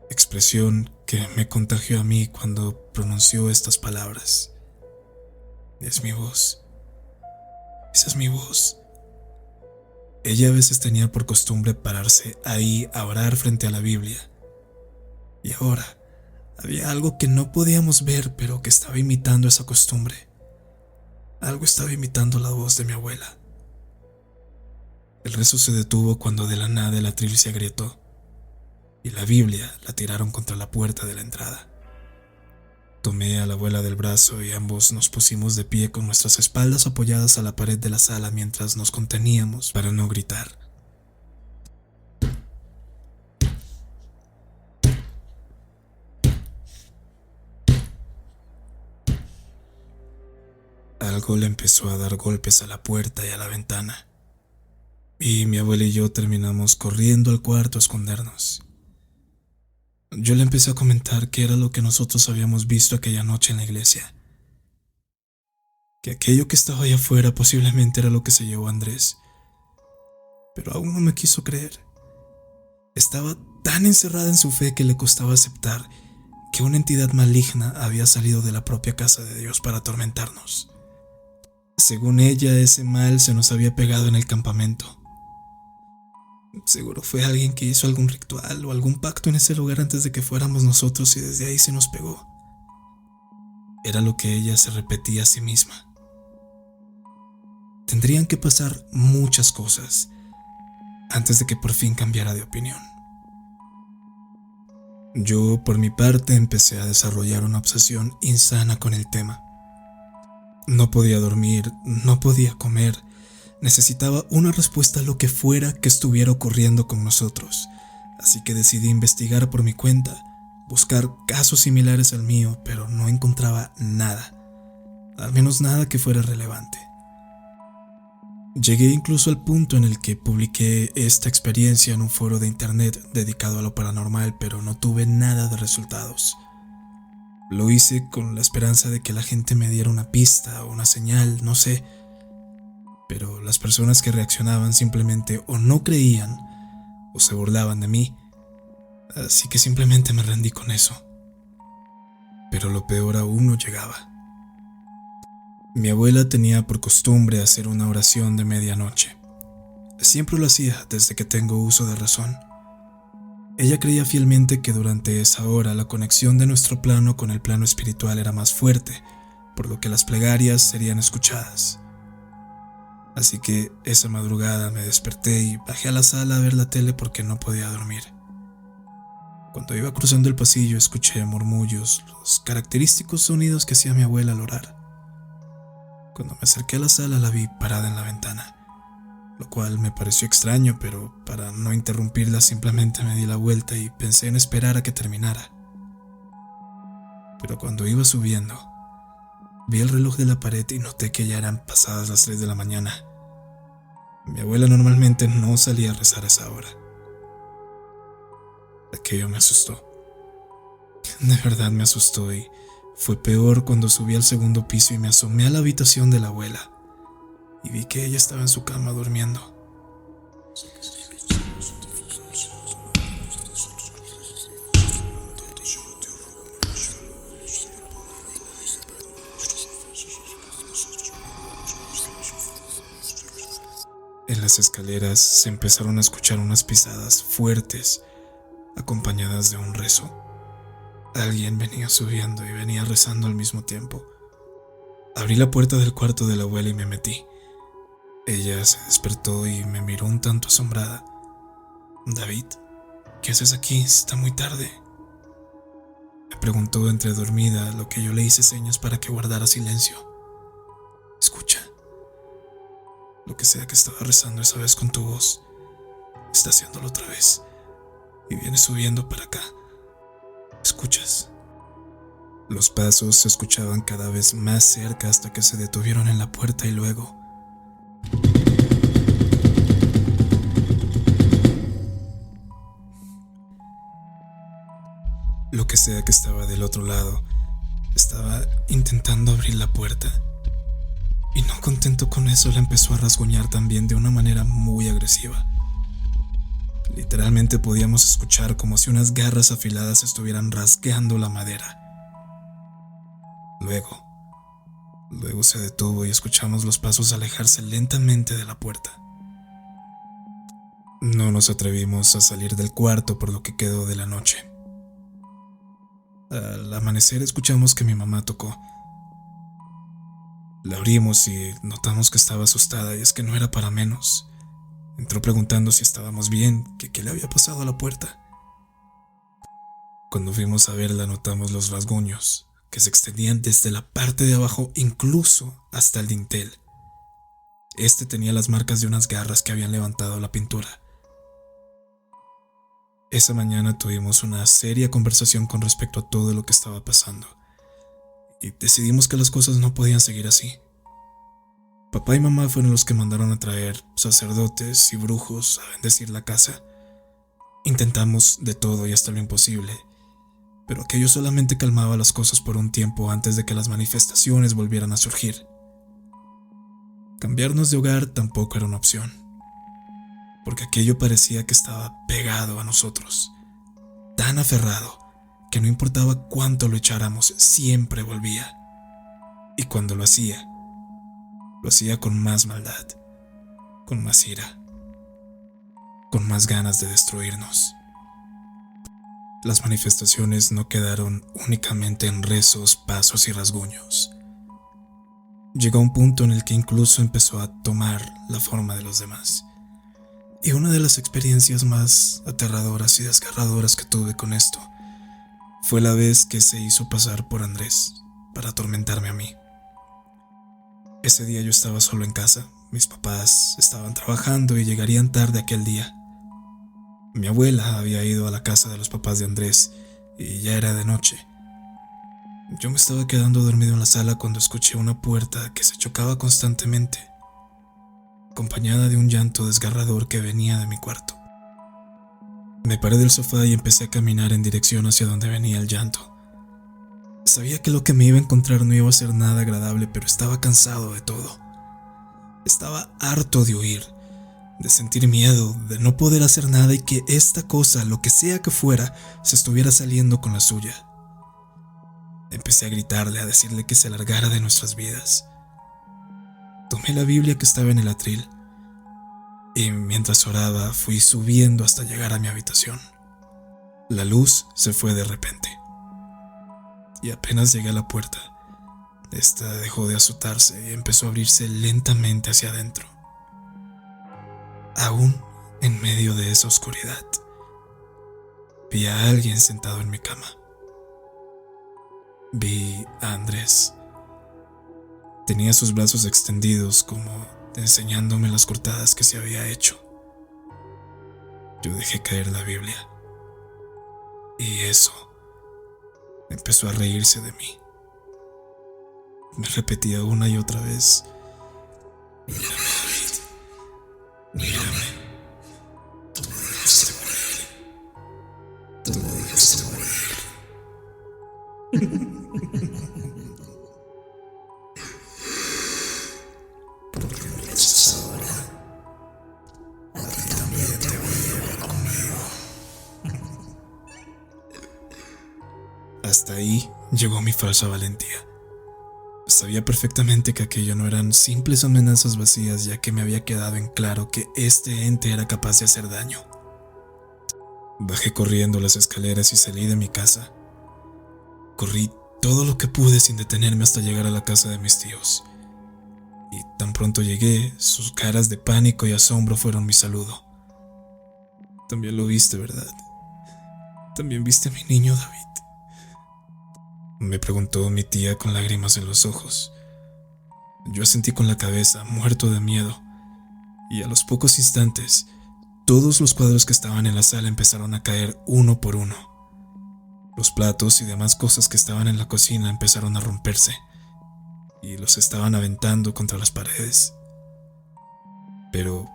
expresión que me contagió a mí cuando pronunció estas palabras. Es mi voz. Esa es mi voz. Ella a veces tenía por costumbre pararse ahí a orar frente a la Biblia. Y ahora había algo que no podíamos ver, pero que estaba imitando esa costumbre. Algo estaba imitando la voz de mi abuela. El rezo se detuvo cuando de la nada el atril se agrietó y la Biblia la tiraron contra la puerta de la entrada. Tomé a la abuela del brazo y ambos nos pusimos de pie con nuestras espaldas apoyadas a la pared de la sala mientras nos conteníamos para no gritar. Algo le empezó a dar golpes a la puerta y a la ventana. Y mi abuela y yo terminamos corriendo al cuarto a escondernos. Yo le empecé a comentar qué era lo que nosotros habíamos visto aquella noche en la iglesia. Que aquello que estaba allá afuera posiblemente era lo que se llevó a Andrés. Pero aún no me quiso creer. Estaba tan encerrada en su fe que le costaba aceptar que una entidad maligna había salido de la propia casa de Dios para atormentarnos. Según ella, ese mal se nos había pegado en el campamento. Seguro fue alguien que hizo algún ritual o algún pacto en ese lugar antes de que fuéramos nosotros y desde ahí se nos pegó. Era lo que ella se repetía a sí misma. Tendrían que pasar muchas cosas antes de que por fin cambiara de opinión. Yo, por mi parte, empecé a desarrollar una obsesión insana con el tema. No podía dormir, no podía comer. Necesitaba una respuesta a lo que fuera que estuviera ocurriendo con nosotros, así que decidí investigar por mi cuenta, buscar casos similares al mío, pero no encontraba nada, al menos nada que fuera relevante. Llegué incluso al punto en el que publiqué esta experiencia en un foro de internet dedicado a lo paranormal, pero no tuve nada de resultados. Lo hice con la esperanza de que la gente me diera una pista o una señal, no sé. Pero las personas que reaccionaban simplemente o no creían o se burlaban de mí, así que simplemente me rendí con eso. Pero lo peor aún no llegaba. Mi abuela tenía por costumbre hacer una oración de medianoche. Siempre lo hacía desde que tengo uso de razón. Ella creía fielmente que durante esa hora la conexión de nuestro plano con el plano espiritual era más fuerte, por lo que las plegarias serían escuchadas. Así que esa madrugada me desperté y bajé a la sala a ver la tele porque no podía dormir. Cuando iba cruzando el pasillo escuché murmullos, los característicos sonidos que hacía mi abuela al orar. Cuando me acerqué a la sala la vi parada en la ventana, lo cual me pareció extraño, pero para no interrumpirla simplemente me di la vuelta y pensé en esperar a que terminara. Pero cuando iba subiendo, vi el reloj de la pared y noté que ya eran pasadas las 3 de la mañana. Mi abuela normalmente no salía a rezar a esa hora, Aquello me asustó. De verdad me asustó y fue peor cuando subí al segundo piso y me asomé a la habitación de la abuela y vi que ella estaba en su cama durmiendo. En las escaleras se empezaron a escuchar unas pisadas fuertes, acompañadas de un rezo. Alguien venía subiendo y venía rezando al mismo tiempo. Abrí la puerta del cuarto de la abuela y me metí. Ella se despertó y me miró un tanto asombrada. «David, ¿qué haces aquí? Está muy tarde», me preguntó entre dormida, a lo que yo le hice señas para que guardara silencio. «Escucha. Lo que sea que estaba rezando esa vez con tu voz, está haciéndolo otra vez y viene subiendo para acá. ¿Escuchas?». Los pasos se escuchaban cada vez más cerca hasta que se detuvieron en la puerta y luego... Lo que sea que estaba del otro lado, estaba intentando abrir la puerta. Y no contento con eso, la empezó a rasguñar también de una manera muy agresiva. Literalmente podíamos escuchar como si unas garras afiladas estuvieran rasgando la madera. Luego se detuvo y escuchamos los pasos alejarse lentamente de la puerta. No nos atrevimos a salir del cuarto por lo que quedó de la noche. Al amanecer escuchamos que mi mamá tocó. La abrimos y notamos que estaba asustada, y es que no era para menos. Entró preguntando si estábamos bien, que qué le había pasado a la puerta. Cuando fuimos a verla notamos los rasguños, que se extendían desde la parte de abajo incluso hasta el dintel. Este tenía las marcas de unas garras que habían levantado la pintura. Esa mañana tuvimos una seria conversación con respecto a todo lo que estaba pasando y decidimos que las cosas no podían seguir así. Papá y mamá fueron los que mandaron a traer sacerdotes y brujos a bendecir la casa. Intentamos de todo y hasta lo imposible, pero aquello solamente calmaba las cosas por un tiempo antes de que las manifestaciones volvieran a surgir. Cambiarnos de hogar tampoco era una opción, porque aquello parecía que estaba pegado a nosotros, tan aferrado que no importaba cuánto lo echáramos, siempre volvía. Y cuando lo hacía con más maldad, con más ira, con más ganas de destruirnos. Las manifestaciones no quedaron únicamente en rezos, pasos y rasguños. Llegó a un punto en el que incluso empezó a tomar la forma de los demás. Y una de las experiencias más aterradoras y desgarradoras que tuve con esto fue la vez que se hizo pasar por Andrés para atormentarme a mí. Ese día yo estaba solo en casa, mis papás estaban trabajando y llegarían tarde aquel día. Mi abuela había ido a la casa de los papás de Andrés y ya era de noche. Yo me estaba quedando dormido en la sala cuando escuché una puerta que se chocaba constantemente, acompañada de un llanto desgarrador que venía de mi cuarto. Me paré del sofá y empecé a caminar en dirección hacia donde venía el llanto. Sabía que lo que me iba a encontrar no iba a ser nada agradable, pero estaba cansado de todo. Estaba harto de huir, de sentir miedo, de no poder hacer nada y que esta cosa, lo que sea que fuera, se estuviera saliendo con la suya. Empecé a gritarle, a decirle que se largara de nuestras vidas. Tomé la Biblia que estaba en el atril y mientras oraba fui subiendo hasta llegar a mi habitación. La luz se fue de repente y apenas llegué a la puerta, esta dejó de azotarse y empezó a abrirse lentamente hacia adentro. Aún en medio de esa oscuridad, vi a alguien sentado en mi cama. Vi a Andrés. Tenía sus brazos extendidos como enseñándome las cortadas que se había hecho. Yo dejé caer la Biblia y eso empezó a reírse de mí. Me repetía una y otra vez: «Mírame, David, mírame, tú no debes de morir». Tú lo dejaste morir. ¿Por qué no lo haces ahora? A ti también te voy a llevar conmigo. Hasta ahí llegó mi falsa valentía. Sabía perfectamente que aquello no eran simples amenazas vacías, ya que me había quedado en claro que este ente era capaz de hacer daño. Bajé corriendo las escaleras y salí de mi casa. Corrí todo lo que pude sin detenerme hasta llegar a la casa de mis tíos. Y tan pronto llegué, sus caras de pánico y asombro fueron mi saludo. También lo viste, ¿verdad? También viste a mi niño David. Me preguntó mi tía con lágrimas en los ojos. Yo asentí con la cabeza, muerto de miedo, y a los pocos instantes, todos los cuadros que estaban en la sala empezaron a caer uno por uno. Los platos y demás cosas que estaban en la cocina empezaron a romperse, y los estaban aventando contra las paredes. Pero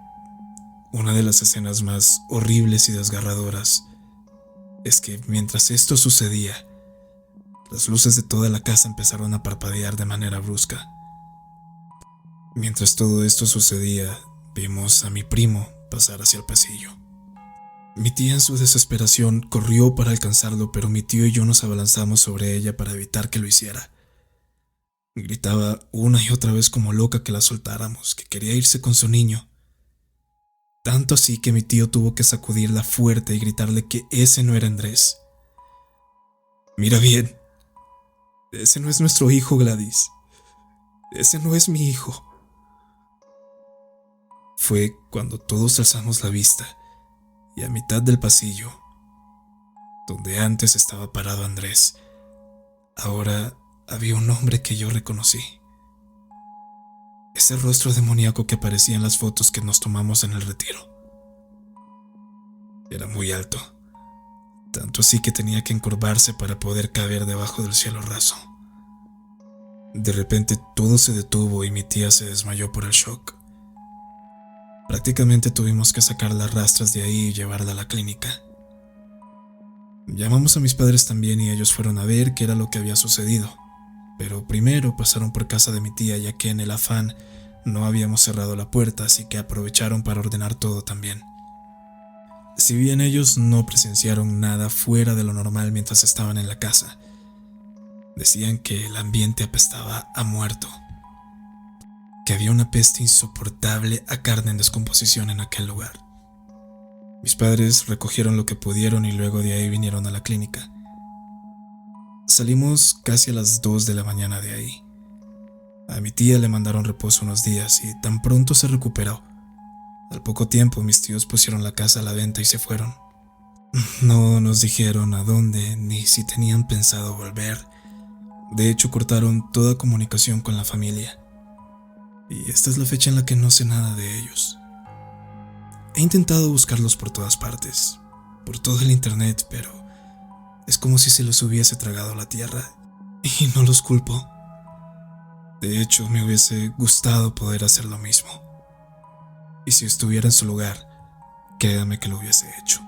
una de las escenas más horribles y desgarradoras es que mientras esto sucedía, las luces de toda la casa empezaron a parpadear de manera brusca. Mientras todo esto sucedía, vimos a mi primo pasar hacia el pasillo. Mi tía en su desesperación corrió para alcanzarlo, pero mi tío y yo nos abalanzamos sobre ella para evitar que lo hiciera. Gritaba una y otra vez como loca que la soltáramos, que quería irse con su niño. Tanto así que mi tío tuvo que sacudirla fuerte y gritarle que ese no era Andrés. Mira bien. Ese no es nuestro hijo, Gladys. Ese no es mi hijo. Fue cuando todos alzamos la vista y a mitad del pasillo, donde antes estaba parado Andrés, ahora había un hombre que yo reconocí. Ese rostro demoníaco que aparecía en las fotos que nos tomamos en el retiro. Era muy alto. Tanto así que tenía que encorvarse para poder caber debajo del cielo raso. De repente todo se detuvo y mi tía se desmayó por el shock. Prácticamente tuvimos que sacarla a rastras de ahí y llevarla a la clínica. Llamamos a mis padres también y ellos fueron a ver qué era lo que había sucedido, pero primero pasaron por casa de mi tía, ya que en el afán no habíamos cerrado la puerta, así que aprovecharon para ordenar todo también. Si bien ellos no presenciaron nada fuera de lo normal mientras estaban en la casa, decían que el ambiente apestaba a muerto, que había una peste insoportable a carne en descomposición en aquel lugar. Mis padres recogieron lo que pudieron y luego de ahí vinieron a la clínica. Salimos casi a las 2 de la mañana de ahí. A mi tía le mandaron reposo unos días y tan pronto se recuperó. Al poco tiempo mis tíos pusieron la casa a la venta y se fueron. No nos dijeron a dónde ni si tenían pensado volver. De hecho, cortaron toda comunicación con la familia. Y esta es la fecha en la que no sé nada de ellos. He intentado buscarlos por todas partes, por todo el internet, pero es como si se los hubiese tragado la tierra. Y no los culpo. De hecho, me hubiese gustado poder hacer lo mismo. Y si estuviera en su lugar, créame que lo hubiese hecho.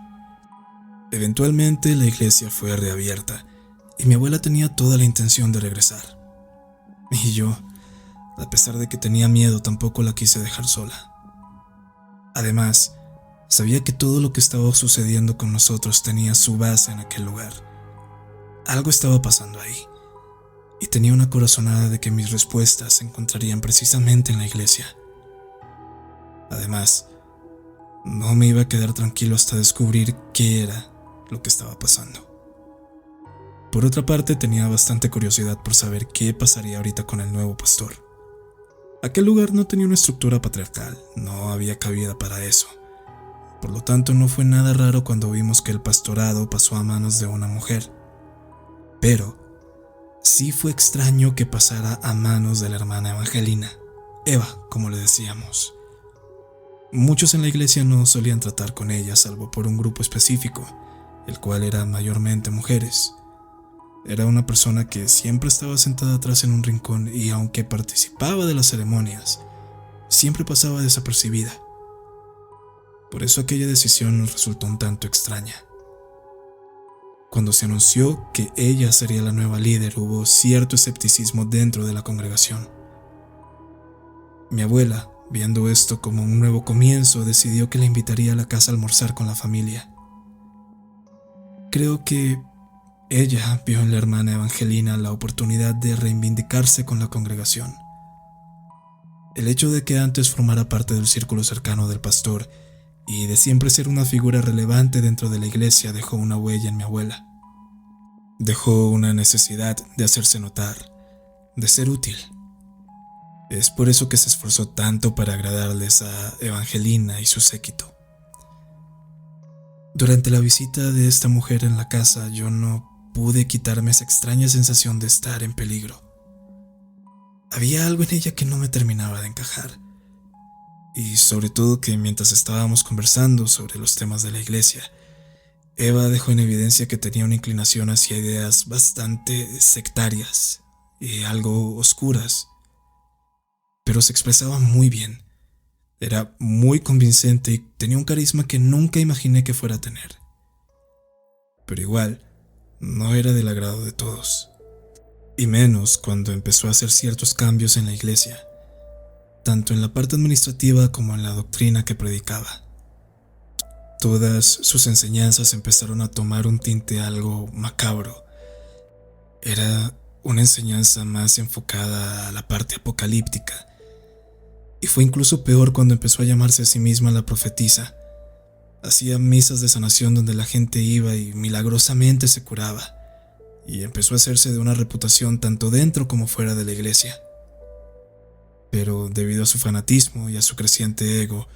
Eventualmente la iglesia fue reabierta y mi abuela tenía toda la intención de regresar. Y yo, a pesar de que tenía miedo, tampoco la quise dejar sola. Además, sabía que todo lo que estaba sucediendo con nosotros tenía su base en aquel lugar. Algo estaba pasando ahí, y tenía una corazonada de que mis respuestas se encontrarían precisamente en la iglesia. Además, no me iba a quedar tranquilo hasta descubrir qué era lo que estaba pasando. Por otra parte, tenía bastante curiosidad por saber qué pasaría ahorita con el nuevo pastor. Aquel lugar no tenía una estructura patriarcal, no había cabida para eso. Por lo tanto, no fue nada raro cuando vimos que el pastorado pasó a manos de una mujer. Pero sí fue extraño que pasara a manos de la hermana Evangelina, Eva, como le decíamos. Muchos en la iglesia no solían tratar con ella, salvo por un grupo específico, el cual era mayormente mujeres. Era una persona que siempre estaba sentada atrás en un rincón y aunque participaba de las ceremonias, siempre pasaba desapercibida. Por eso aquella decisión nos resultó un tanto extraña. Cuando se anunció que ella sería la nueva líder, hubo cierto escepticismo dentro de la congregación. Mi abuela, viendo esto como un nuevo comienzo, decidió que la invitaría a la casa a almorzar con la familia. Creo que ella vio en la hermana Evangelina la oportunidad de reivindicarse con la congregación. El hecho de que antes formara parte del círculo cercano del pastor y de siempre ser una figura relevante dentro de la iglesia dejó una huella en mi abuela. Dejó una necesidad de hacerse notar, de ser útil. Es por eso que se esforzó tanto para agradarles a Evangelina y su séquito. Durante la visita de esta mujer en la casa, yo no pude quitarme esa extraña sensación de estar en peligro. Había algo en ella que no me terminaba de encajar. Y sobre todo que mientras estábamos conversando sobre los temas de la iglesia, Eva dejó en evidencia que tenía una inclinación hacia ideas bastante sectarias y algo oscuras, pero se expresaba muy bien. Era muy convincente y tenía un carisma que nunca imaginé que fuera a tener. Pero igual, no era del agrado de todos, y menos cuando empezó a hacer ciertos cambios en la iglesia, tanto en la parte administrativa como en la doctrina que predicaba. Todas sus enseñanzas empezaron a tomar un tinte algo macabro. Era una enseñanza más enfocada a la parte apocalíptica, y fue incluso peor cuando empezó a llamarse a sí misma la profetisa. Hacía misas de sanación donde la gente iba y milagrosamente se curaba, y empezó a hacerse de una reputación tanto dentro como fuera de la iglesia. Pero debido a su fanatismo y a su creciente ego,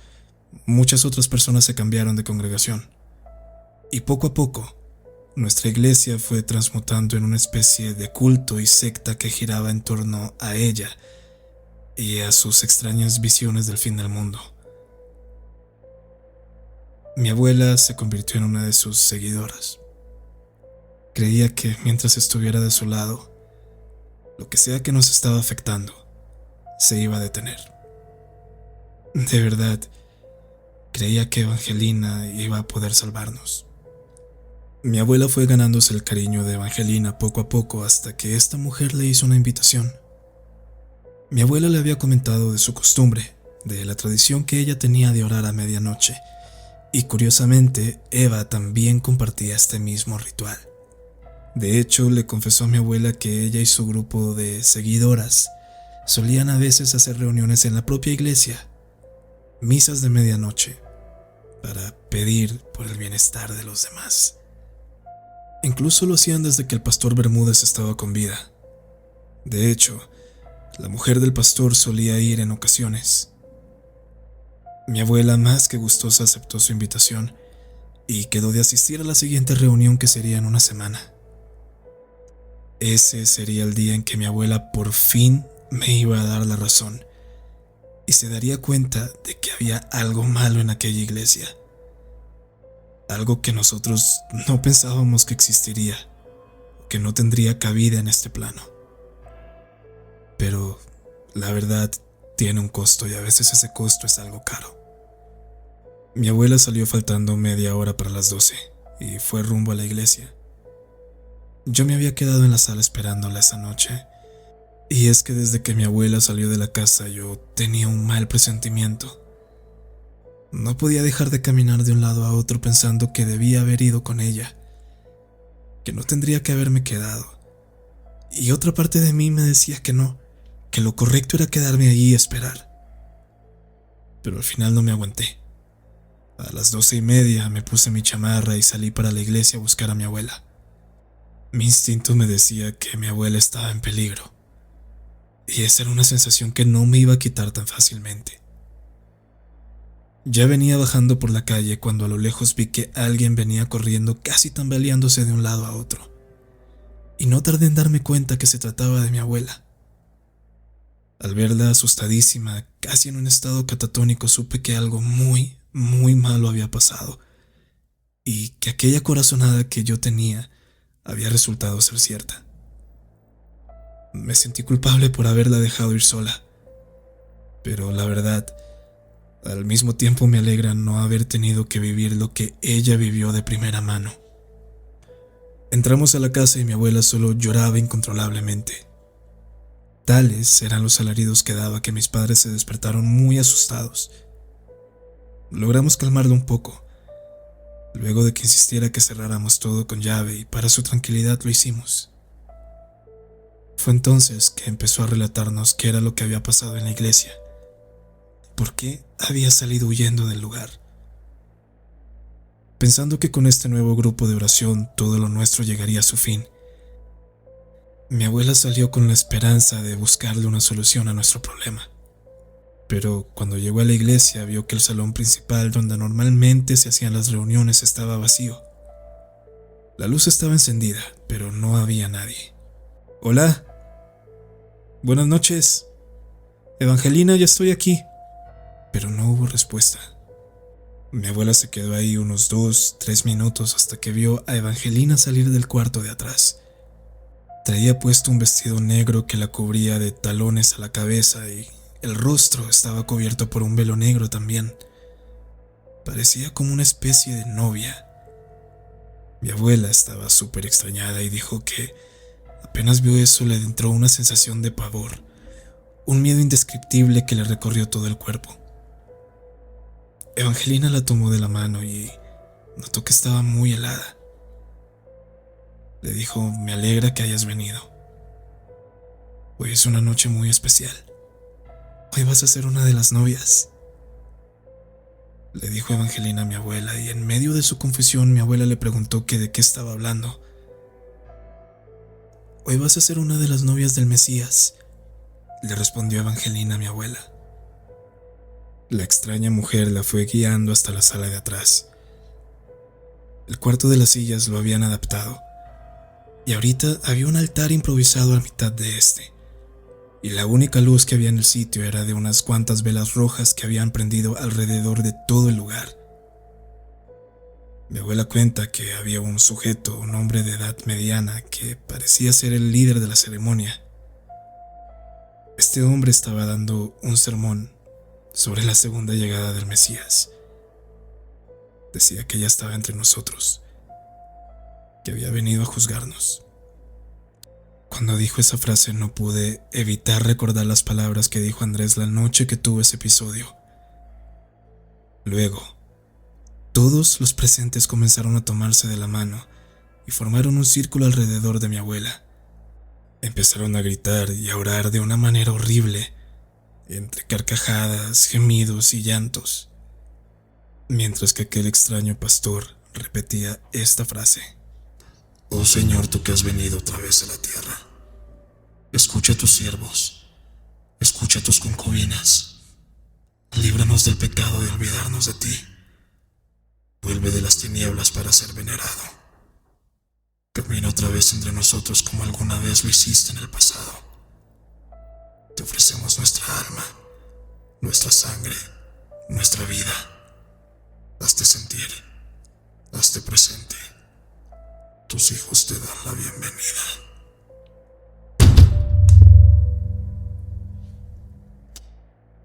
muchas otras personas se cambiaron de congregación, y poco a poco, nuestra iglesia fue transmutando en una especie de culto y secta que giraba en torno a ella y a sus extrañas visiones del fin del mundo. Mi abuela se convirtió en una de sus seguidoras. Creía que mientras estuviera de su lado, lo que sea que nos estaba afectando, se iba a detener. De verdad, creía que Evangelina iba a poder salvarnos. Mi abuela fue ganándose el cariño de Evangelina poco a poco hasta que esta mujer le hizo una invitación. Mi abuela le había comentado de su costumbre, de la tradición que ella tenía de orar a medianoche, y curiosamente Eva también compartía este mismo ritual. De hecho, le confesó a mi abuela que ella y su grupo de seguidoras solían a veces hacer reuniones en la propia iglesia, misas de medianoche, para pedir por el bienestar de los demás. Incluso lo hacían desde que el pastor Bermúdez estaba con vida. De hecho, la mujer del pastor solía ir en ocasiones. Mi abuela, más que gustosa, aceptó su invitación y quedó de asistir a la siguiente reunión, que sería en una semana. Ese sería el día en que mi abuela por fin me iba a dar la razón y se daría cuenta de que había algo malo en aquella iglesia. Algo que nosotros no pensábamos que existiría, que no tendría cabida en este plano. Pero la verdad tiene un costo y a veces ese costo es algo caro. Mi abuela salió faltando media hora para las 12 y fue rumbo a la iglesia. Yo me había quedado en la sala esperándola esa noche, y es que desde que mi abuela salió de la casa yo tenía un mal presentimiento. No podía dejar de caminar de un lado a otro pensando que debía haber ido con ella, que no tendría que haberme quedado, y otra parte de mí me decía que no, que lo correcto era quedarme allí y esperar. Pero al final no me aguanté. A las 12:30 me puse mi chamarra y salí para la iglesia a buscar a mi abuela. Mi instinto me decía que mi abuela estaba en peligro, y esa era una sensación que no me iba a quitar tan fácilmente. Ya venía bajando por la calle cuando a lo lejos vi que alguien venía corriendo, casi tambaleándose de un lado a otro, y no tardé en darme cuenta que se trataba de mi abuela. Al verla asustadísima, casi en un estado catatónico, supe que algo muy, muy malo había pasado, y que aquella corazonada que yo tenía había resultado ser cierta. Me sentí culpable por haberla dejado ir sola, pero la verdad, al mismo tiempo me alegra no haber tenido que vivir lo que ella vivió de primera mano. Entramos a la casa y mi abuela solo lloraba incontrolablemente. Tales eran los alaridos que daba que mis padres se despertaron muy asustados. Logramos calmarlo un poco, luego de que insistiera que cerráramos todo con llave, y para su tranquilidad lo hicimos. Fue entonces que empezó a relatarnos qué era lo que había pasado en la iglesia, por qué había salido huyendo del lugar. Pensando que con este nuevo grupo de oración todo lo nuestro llegaría a su fin, mi abuela salió con la esperanza de buscarle una solución a nuestro problema. Pero cuando llegó a la iglesia vio que el salón principal donde normalmente se hacían las reuniones estaba vacío. La luz estaba encendida, pero no había nadie. «Hola. Buenas noches. Evangelina, ya estoy aquí». Pero no hubo respuesta. Mi abuela se quedó ahí unos 2-3 minutos hasta que vio a Evangelina salir del cuarto de atrás. Traía puesto un vestido negro que la cubría de talones a la cabeza y el rostro estaba cubierto por un velo negro también. Parecía como una especie de novia. Mi abuela estaba súper extrañada y dijo que apenas vio eso le entró una sensación de pavor, un miedo indescriptible que le recorrió todo el cuerpo. Evangelina la tomó de la mano y notó que estaba muy helada. Le dijo: «Me alegra que hayas venido. Hoy es una noche muy especial. Hoy vas a ser una de las novias», le dijo Evangelina a mi abuela, y en medio de su confusión mi abuela le preguntó que de qué estaba hablando. «Hoy vas a ser una de las novias del Mesías», le respondió Evangelina a mi abuela. La extraña mujer la fue guiando hasta la sala de atrás. El cuarto de las sillas lo habían adaptado, y ahorita había un altar improvisado a mitad de este, y la única luz que había en el sitio era de unas cuantas velas rojas que habían prendido alrededor de todo el lugar. Mi abuela cuenta que había un sujeto, un hombre de edad mediana, que parecía ser el líder de la ceremonia. Este hombre estaba dando un sermón sobre la segunda llegada del Mesías. Decía que ya estaba entre nosotros, que había venido a juzgarnos. Cuando dijo esa frase no pude evitar recordar las palabras que dijo Andrés la noche que tuvo ese episodio. Luego, todos los presentes comenzaron a tomarse de la mano y formaron un círculo alrededor de mi abuela. Empezaron a gritar y a orar de una manera horrible, entre carcajadas, gemidos y llantos, mientras que aquel extraño pastor repetía esta frase: «Oh Señor, tú que has venido otra vez a la tierra, escucha a tus siervos, escucha a tus concubinas, líbranos del pecado de olvidarnos de ti, vuelve de las tinieblas para ser venerado, camina otra vez entre nosotros como alguna vez lo hiciste en el pasado. Te ofrecemos nuestra alma, nuestra sangre, nuestra vida. Hazte sentir, hazte presente. Tus hijos te dan la bienvenida».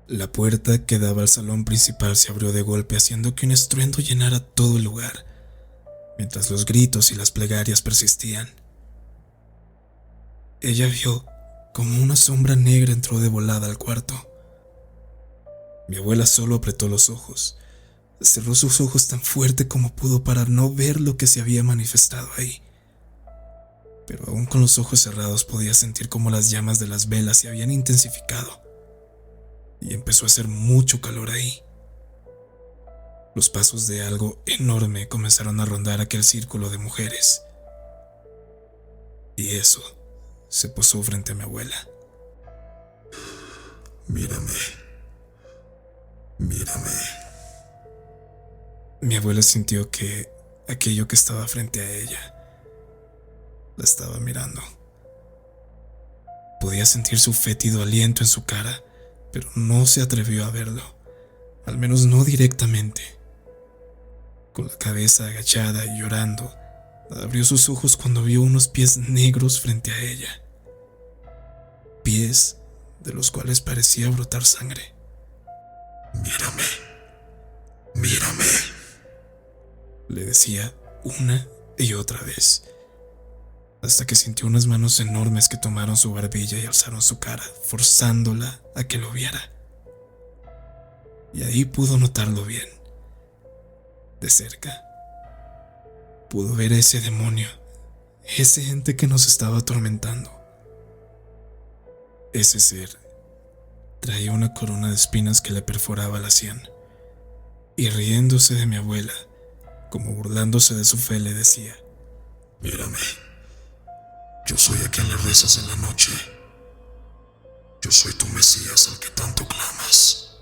La puerta que daba al salón principal se abrió de golpe, haciendo que un estruendo llenara todo el lugar, mientras los gritos y las plegarias persistían. Ella vio como una sombra negra entró de volada al cuarto. Mi abuela solo apretó los ojos, cerró sus ojos tan fuerte como pudo para no ver lo que se había manifestado ahí. Pero aún con los ojos cerrados podía sentir como las llamas de las velas se habían intensificado, y empezó a hacer mucho calor ahí. Los pasos de algo enorme comenzaron a rondar aquel círculo de mujeres, y eso se posó frente a mi abuela. «Mírame, mírame». Mi abuela sintió que aquello que estaba frente a ella la estaba mirando. Podía sentir su fétido aliento en su cara, pero no se atrevió a verlo, al menos no directamente. Con la cabeza agachada y llorando, abrió sus ojos cuando vio unos pies negros frente a ella. Pies de los cuales parecía brotar sangre. «Mírame, mírame», le decía una y otra vez, hasta que sintió unas manos enormes que tomaron su barbilla y alzaron su cara, forzándola a que lo viera. Y ahí pudo notarlo bien, de cerca. Pudo ver a ese demonio, ese ente que nos estaba atormentando. Ese ser traía una corona de espinas que le perforaba la sien, y riéndose de mi abuela, como burlándose de su fe, le decía: Mírame, yo soy a quien le rezas en la noche. Yo soy tu Mesías al que tanto clamas.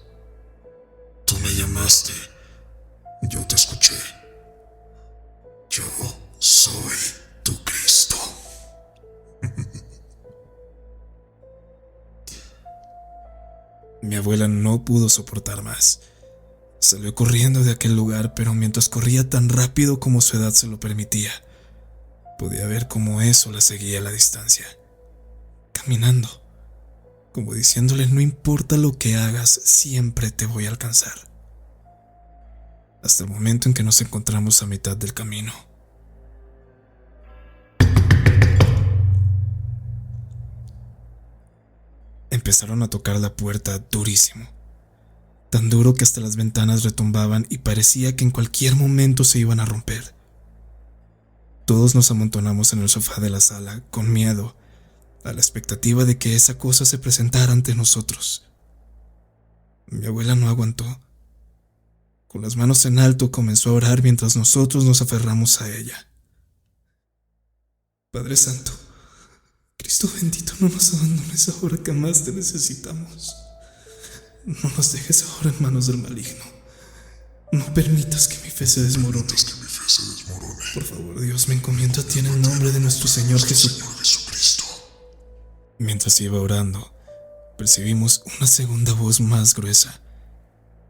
Tú me llamaste, yo te escuché. Yo soy tu Cristo. Mi abuela no pudo soportar más. Salió corriendo de aquel lugar, pero mientras corría tan rápido como su edad se lo permitía, podía ver cómo eso la seguía a la distancia, caminando, como diciéndole: no importa lo que hagas, siempre te voy a alcanzar. Hasta el momento en que nos encontramos a mitad del camino. Empezaron a tocar la puerta durísimo, tan duro que hasta las ventanas retumbaban y parecía que en cualquier momento se iban a romper. Todos nos amontonamos en el sofá de la sala, con miedo, a la expectativa de que esa cosa se presentara ante nosotros. Mi abuela no aguantó. Con las manos en alto comenzó a orar mientras nosotros nos aferramos a ella. Padre Santo, Cristo bendito, no nos abandones ahora que más te necesitamos. No nos dejes ahora en manos del maligno. No permitas que mi fe se desmorone. Por favor, Dios, me encomiendo a ti en el nombre de nuestro Señor Jesucristo. Mientras iba orando, percibimos una segunda voz más gruesa,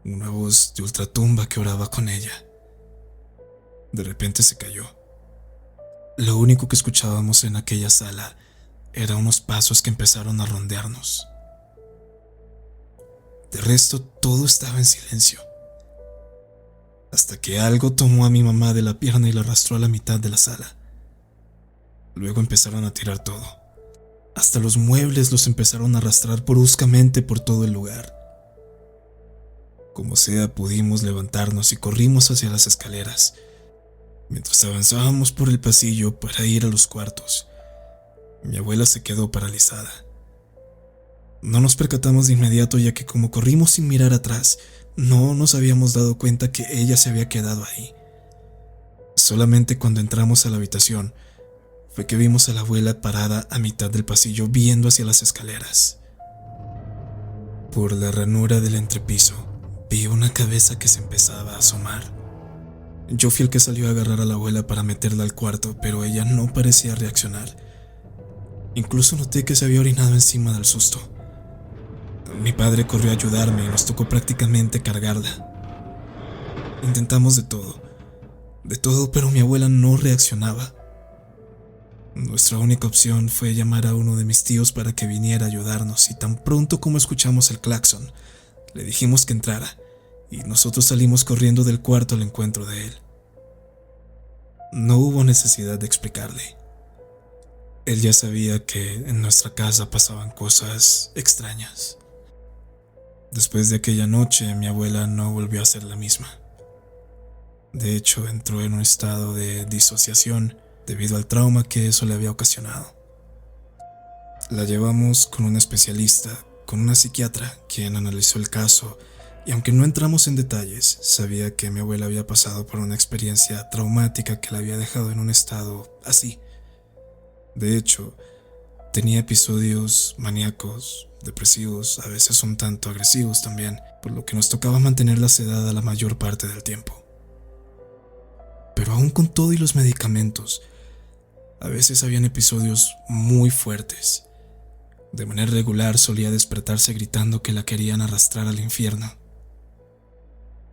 una voz de ultratumba que oraba con ella. De repente se cayó. Lo único que escuchábamos en aquella sala eran unos pasos que empezaron a rondearnos. De resto, todo estaba en silencio, hasta que algo tomó a mi mamá de la pierna y la arrastró a la mitad de la sala. Luego empezaron a tirar todo. Hasta los muebles los empezaron a arrastrar bruscamente por todo el lugar. Como sea, pudimos levantarnos y corrimos hacia las escaleras, mientras avanzábamos por el pasillo para ir a los cuartos. Mi abuela se quedó paralizada. No nos percatamos de inmediato, ya que como corrimos sin mirar atrás, no nos habíamos dado cuenta que ella se había quedado ahí. Solamente cuando entramos a la habitación fue que vimos a la abuela parada a mitad del pasillo viendo hacia las escaleras. Por la ranura del entrepiso vi una cabeza que se empezaba a asomar. Yo fui el que salió a agarrar a la abuela para meterla al cuarto, pero ella no parecía reaccionar. Incluso noté que se había orinado encima del susto. Mi padre corrió a ayudarme y nos tocó prácticamente cargarla. Intentamos de todo, pero mi abuela no reaccionaba. Nuestra única opción fue llamar a uno de mis tíos para que viniera a ayudarnos, y tan pronto como escuchamos el claxon, le dijimos que entrara, y nosotros salimos corriendo del cuarto al encuentro de él. No hubo necesidad de explicarle. Él ya sabía que en nuestra casa pasaban cosas extrañas. Después de aquella noche, mi abuela no volvió a ser la misma. De hecho, entró en un estado de disociación debido al trauma que eso le había ocasionado. La llevamos con un especialista, con una psiquiatra, quien analizó el caso, y aunque no entramos en detalles, sabía que mi abuela había pasado por una experiencia traumática que la había dejado en un estado así. De hecho, tenía episodios maníacos, depresivos, a veces un tanto agresivos también, por lo que nos tocaba mantenerla sedada la mayor parte del tiempo. Pero aún con todo y los medicamentos, a veces habían episodios muy fuertes. De manera regular solía despertarse gritando que la querían arrastrar al infierno.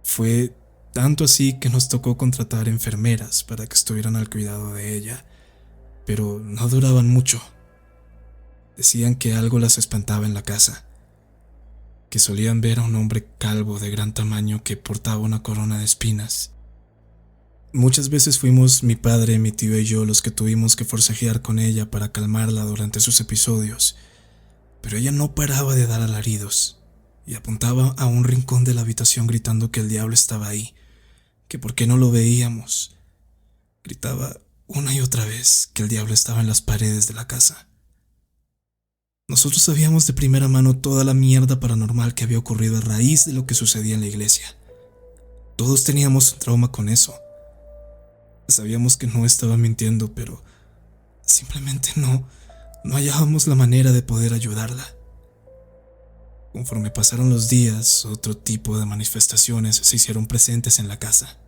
Fue tanto así que nos tocó contratar enfermeras para que estuvieran al cuidado de ella, pero no duraban mucho. Decían que algo las espantaba en la casa, que solían ver a un hombre calvo de gran tamaño que portaba una corona de espinas. Muchas veces fuimos mi padre, mi tío y yo los que tuvimos que forcejear con ella para calmarla durante sus episodios, pero ella no paraba de dar alaridos y apuntaba a un rincón de la habitación gritando que el diablo estaba ahí, que por qué no lo veíamos. Gritaba una y otra vez que el diablo estaba en las paredes de la casa. Nosotros sabíamos de primera mano toda la mierda paranormal que había ocurrido a raíz de lo que sucedía en la iglesia. Todos teníamos un trauma con eso. Sabíamos que no estaba mintiendo, pero simplemente no hallábamos la manera de poder ayudarla. Conforme pasaron los días, otro tipo de manifestaciones se hicieron presentes en la casa.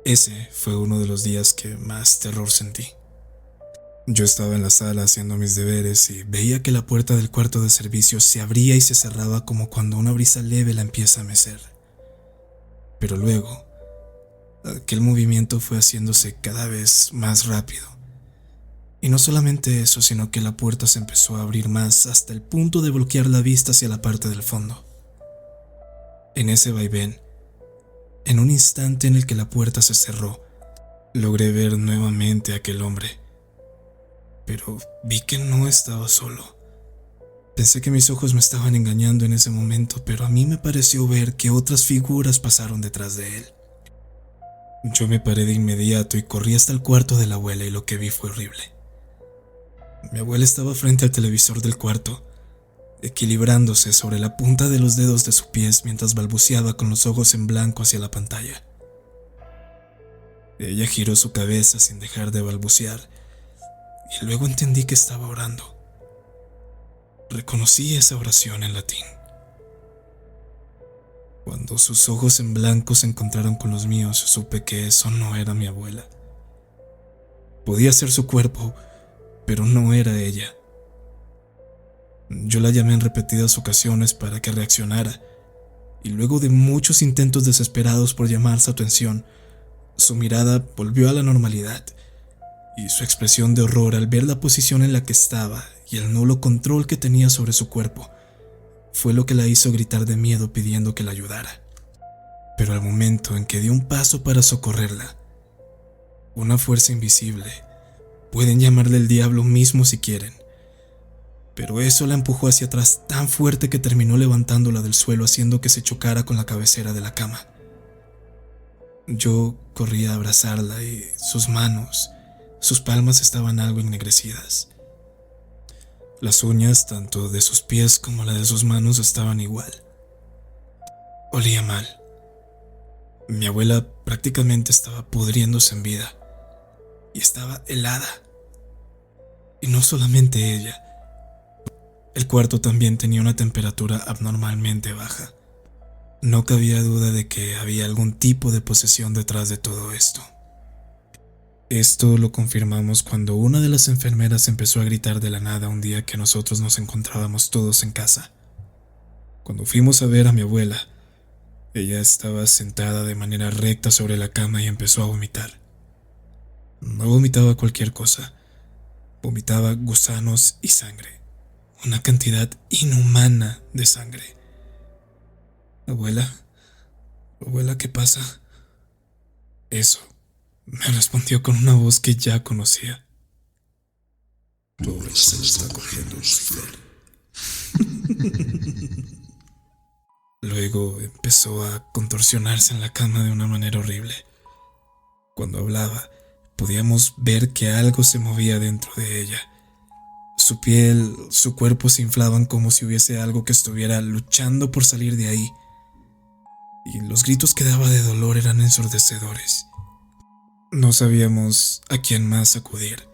Ese fue uno de los días que más terror sentí. Yo estaba en la sala haciendo mis deberes y veía que la puerta del cuarto de servicio se abría y se cerraba como cuando una brisa leve la empieza a mecer. Pero luego, aquel movimiento fue haciéndose cada vez más rápido. Y no solamente eso, sino que la puerta se empezó a abrir más hasta el punto de bloquear la vista hacia la parte del fondo. En ese vaivén, en un instante en el que la puerta se cerró, logré ver nuevamente a aquel hombre. Pero vi que no estaba solo. Pensé que mis ojos me estaban engañando en ese momento, pero a mí me pareció ver que otras figuras pasaron detrás de él. Yo me paré de inmediato y corrí hasta el cuarto de la abuela y lo que vi fue horrible. Mi abuela estaba frente al televisor del cuarto, equilibrándose sobre la punta de los dedos de sus pies mientras balbuceaba con los ojos en blanco hacia la pantalla. Ella giró su cabeza sin dejar de balbucear y luego entendí que estaba orando. Reconocí esa oración en latín. Cuando sus ojos en blanco se encontraron con los míos, supe que eso no era mi abuela. Podía ser su cuerpo, pero no era ella. Yo la llamé en repetidas ocasiones para que reaccionara, y luego de muchos intentos desesperados por llamar su atención, su mirada volvió a la normalidad, y su expresión de horror al ver la posición en la que estaba y el nulo control que tenía sobre su cuerpo fue lo que la hizo gritar de miedo pidiendo que la ayudara. Pero al momento en que dio un paso para socorrerla, una fuerza invisible, pueden llamarle el diablo mismo si quieren, pero eso la empujó hacia atrás tan fuerte que terminó levantándola del suelo haciendo que se chocara con la cabecera de la cama. Yo corrí a abrazarla y sus manos, sus palmas estaban algo ennegrecidas. Las uñas, tanto de sus pies como la de sus manos, estaban igual. Olía mal. Mi abuela prácticamente estaba pudriéndose en vida y estaba helada. Y no solamente ella. El cuarto también tenía una temperatura abnormalmente baja. No cabía duda de que había algún tipo de posesión detrás de todo esto. Esto lo confirmamos cuando una de las enfermeras empezó a gritar de la nada un día que nosotros nos encontrábamos todos en casa. Cuando fuimos a ver a mi abuela, ella estaba sentada de manera recta sobre la cama y empezó a vomitar. No vomitaba cualquier cosa, vomitaba gusanos y sangre, una cantidad inhumana de sangre. Abuela, ¿qué pasa? Eso, me respondió con una voz que ya conocía. Tu abuela se lo está cogiendo Lucifer. Luego empezó a contorsionarse en la cama de una manera horrible. Cuando hablaba, podíamos ver que algo se movía dentro de ella. Su piel, su cuerpo se inflaban como si hubiese algo que estuviera luchando por salir de ahí. Y los gritos que daba de dolor eran ensordecedores. No sabíamos a quién más acudir.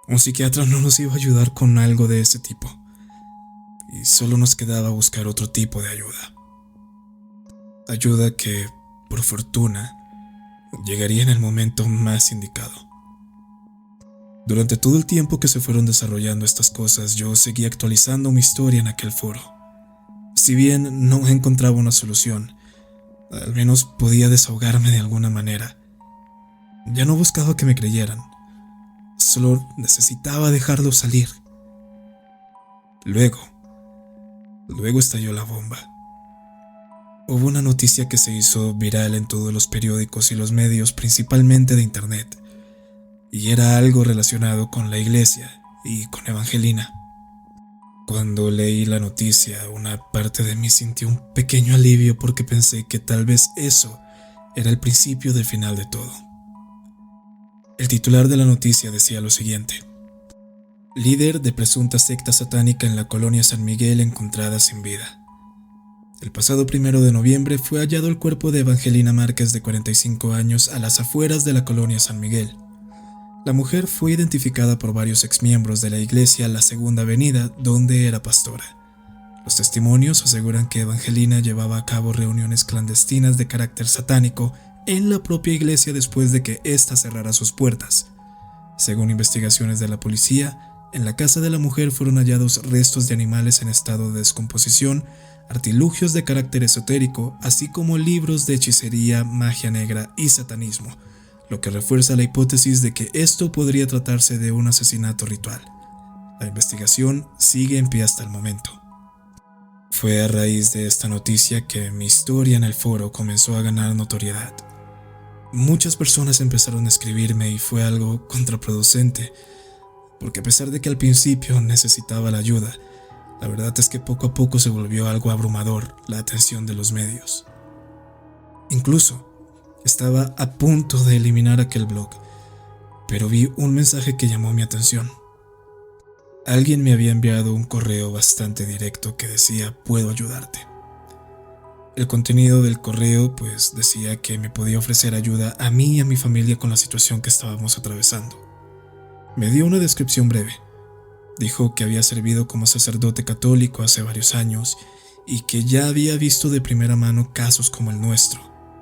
Un psiquiatra no nos iba a ayudar con algo de ese tipo. Y solo nos quedaba buscar otro tipo de ayuda. Ayuda que, por fortuna, llegaría en el momento más indicado. Durante todo el tiempo que se fueron desarrollando estas cosas, yo seguí actualizando mi historia en aquel foro. Si bien no encontraba una solución, al menos podía desahogarme de alguna manera. Ya no buscaba que me creyeran, solo necesitaba dejarlo salir. Luego estalló la bomba. Hubo una noticia que se hizo viral en todos los periódicos y los medios, principalmente de internet, y era algo relacionado con la iglesia y con Evangelina. Cuando leí la noticia, una parte de mí sintió un pequeño alivio porque pensé que tal vez eso era el principio del final de todo. El titular de la noticia decía lo siguiente: líder de presunta secta satánica en la colonia San Miguel encontrada sin vida. El pasado 1 de noviembre fue hallado el cuerpo de Evangelina Márquez, de 45 años, a las afueras de la colonia San Miguel. La mujer fue identificada por varios exmiembros de la iglesia La Segunda Avenida, donde era pastora. Los testimonios aseguran que Evangelina llevaba a cabo reuniones clandestinas de carácter satánico en la propia iglesia después de que ésta cerrara sus puertas. Según investigaciones de la policía, en la casa de la mujer fueron hallados restos de animales en estado de descomposición, artilugios de carácter esotérico, así como libros de hechicería, magia negra y satanismo, lo que refuerza la hipótesis de que esto podría tratarse de un asesinato ritual. La investigación sigue en pie hasta el momento. Fue a raíz de esta noticia que mi historia en el foro comenzó a ganar notoriedad. Muchas personas empezaron a escribirme y fue algo contraproducente, porque a pesar de que al principio necesitaba la ayuda, la verdad es que poco a poco se volvió algo abrumador la atención de los medios. Incluso estaba a punto de eliminar aquel blog, pero vi un mensaje que llamó mi atención. Alguien me había enviado un correo bastante directo que decía: puedo ayudarte. El contenido del correo pues decía que me podía ofrecer ayuda a mí y a mi familia con la situación que estábamos atravesando. Me dio una descripción breve. Dijo que había servido como sacerdote católico hace varios años y que ya había visto de primera mano casos como el nuestro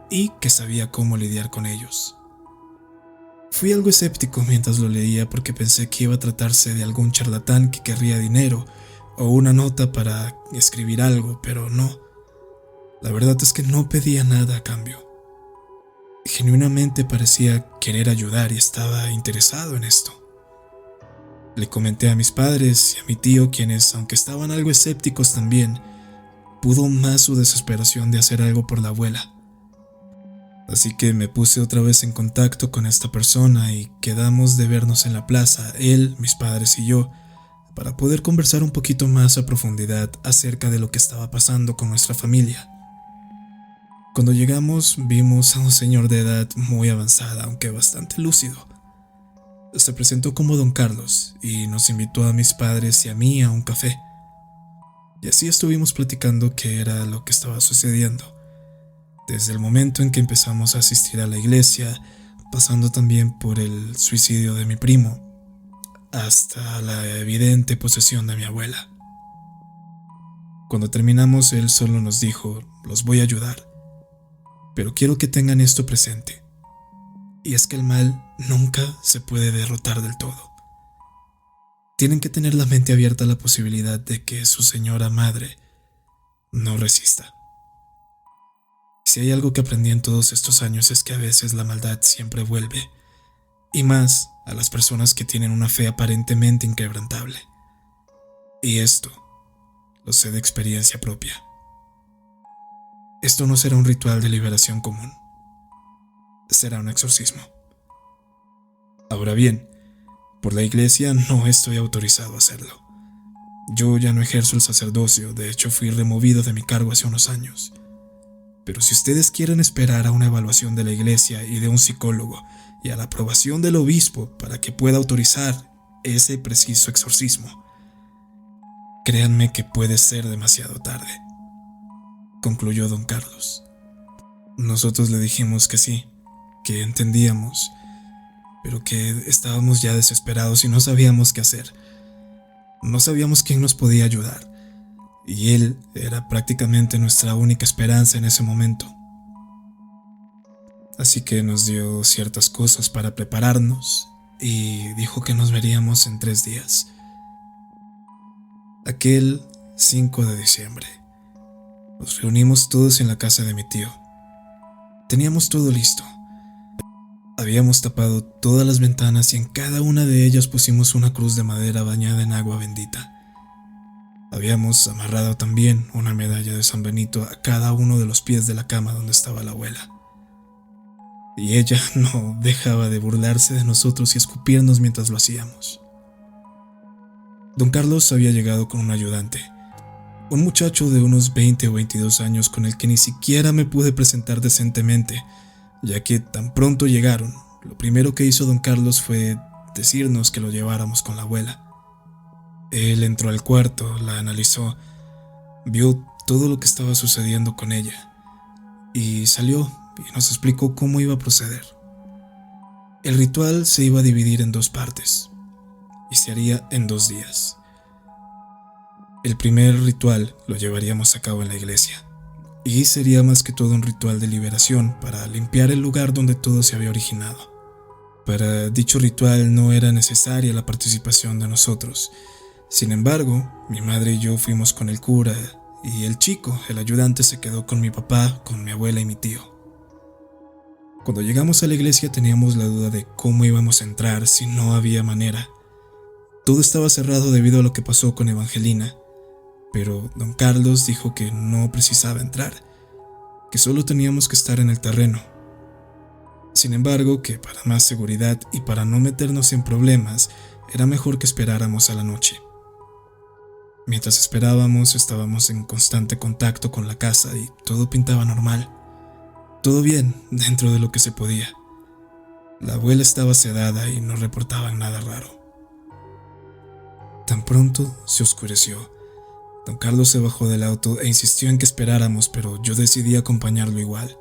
y que sabía cómo lidiar con ellos. Fui algo escéptico mientras lo leía porque pensé que iba a tratarse de algún charlatán que querría dinero o una nota para escribir algo, pero no. La verdad es que no pedía nada a cambio. Genuinamente parecía querer ayudar y estaba interesado en esto. Le comenté a mis padres y a mi tío, quienes, aunque estaban algo escépticos también, pudo más su desesperación de hacer algo por la abuela. Así que me puse otra vez en contacto con esta persona y quedamos de vernos en la plaza, él, mis padres y yo, para poder conversar un poquito más a profundidad acerca de lo que estaba pasando con nuestra familia. Cuando llegamos, vimos a un señor de edad muy avanzada, aunque bastante lúcido. Se presentó como Don Carlos y nos invitó a mis padres y a mí a un café. Y así estuvimos platicando qué era lo que estaba sucediendo. Desde el momento en que empezamos a asistir a la iglesia, pasando también por el suicidio de mi primo, hasta la evidente posesión de mi abuela. Cuando terminamos, él solo nos dijo: los voy a ayudar, pero quiero que tengan esto presente. Y es que el mal nunca se puede derrotar del todo. Tienen que tener la mente abierta a la posibilidad de que su señora madre no resista. Si hay algo que aprendí en todos estos años es que a veces la maldad siempre vuelve, y más a las personas que tienen una fe aparentemente inquebrantable. Y esto lo sé de experiencia propia. Esto no será un ritual de liberación común. Será un exorcismo. Ahora bien, por la iglesia no estoy autorizado a hacerlo. Yo ya no ejerzo el sacerdocio, de hecho fui removido de mi cargo hace unos años. Pero si ustedes quieren esperar a una evaluación de la iglesia y de un psicólogo y a la aprobación del obispo para que pueda autorizar ese preciso exorcismo, créanme que puede ser demasiado tarde, concluyó Don Carlos. Nosotros le dijimos que sí, que entendíamos, pero que estábamos ya desesperados y no sabíamos qué hacer. No sabíamos quién nos podía ayudar, y él era prácticamente nuestra única esperanza en ese momento. Así que nos dio ciertas cosas para prepararnos y dijo que nos veríamos en 3 días. Aquel 5 de diciembre, nos reunimos todos en la casa de mi tío. Teníamos todo listo. Habíamos tapado todas las ventanas y en cada una de ellas pusimos una cruz de madera bañada en agua bendita. Habíamos amarrado también una medalla de San Benito a cada uno de los pies de la cama donde estaba la abuela. Y ella no dejaba de burlarse de nosotros y escupirnos mientras lo hacíamos. Don Carlos había llegado con un ayudante, un muchacho de unos 20 o 22 años con el que ni siquiera me pude presentar decentemente, ya que tan pronto llegaron, lo primero que hizo don Carlos fue decirnos que lo lleváramos con la abuela. Él entró al cuarto, la analizó, vio todo lo que estaba sucediendo con ella y salió y nos explicó cómo iba a proceder. El ritual se iba a dividir en 2 partes y se haría en 2 días. El primer ritual lo llevaríamos a cabo en la iglesia y sería más que todo un ritual de liberación para limpiar el lugar donde todo se había originado. Para dicho ritual no era necesaria la participación de nosotros. Sin embargo, mi madre y yo fuimos con el cura y el chico, el ayudante, se quedó con mi papá, con mi abuela y mi tío. Cuando llegamos a la iglesia teníamos la duda de cómo íbamos a entrar si no había manera. Todo estaba cerrado debido a lo que pasó con Evangelina, pero don Carlos dijo que no precisaba entrar, que solo teníamos que estar en el terreno. Sin embargo, que para más seguridad y para no meternos en problemas, era mejor que esperáramos a la noche. Mientras esperábamos, estábamos en constante contacto con la casa y todo pintaba normal. Todo bien, dentro de lo que se podía. La abuela estaba sedada y no reportaban nada raro. Tan pronto se oscureció. Don Carlos se bajó del auto e insistió en que esperáramos, pero yo decidí acompañarlo igual.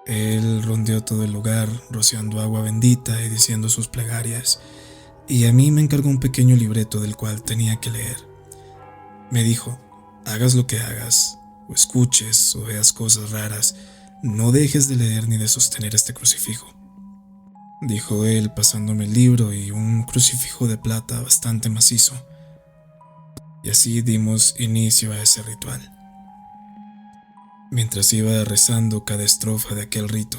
Él rondeó todo el lugar, rociando agua bendita y diciendo sus plegarias, y a mí me encargó un pequeño libreto del cual tenía que leer. Me dijo: hagas lo que hagas, o escuches o veas cosas raras, no dejes de leer ni de sostener este crucifijo, dijo él, pasándome el libro y un crucifijo de plata bastante macizo. Y así dimos inicio a ese ritual. Mientras iba rezando cada estrofa de aquel rito,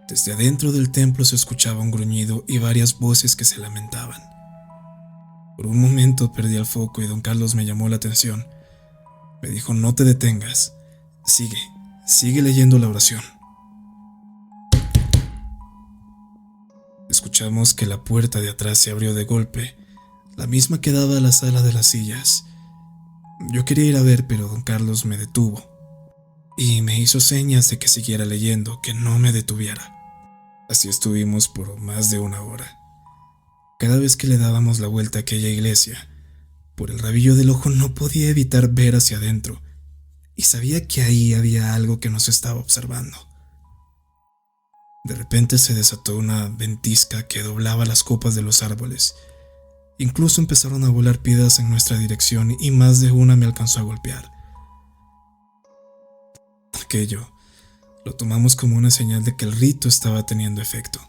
desde adentro del templo se escuchaba un gruñido y varias voces que se lamentaban. Por un momento perdí el foco y don Carlos me llamó la atención. Me dijo: no te detengas, sigue leyendo la oración. Escuchamos que la puerta de atrás se abrió de golpe, la misma que daba a la sala de las sillas. Yo quería ir a ver, pero don Carlos me detuvo y me hizo señas de que siguiera leyendo, que no me detuviera. Así estuvimos por más de 1 hora. Cada vez que le dábamos la vuelta a aquella iglesia, por el rabillo del ojo no podía evitar ver hacia adentro, y sabía que ahí había algo que nos estaba observando. De repente se desató una ventisca que doblaba las copas de los árboles. Incluso empezaron a volar piedras en nuestra dirección y más de una me alcanzó a golpear. Aquello lo tomamos como una señal de que el rito estaba teniendo efecto.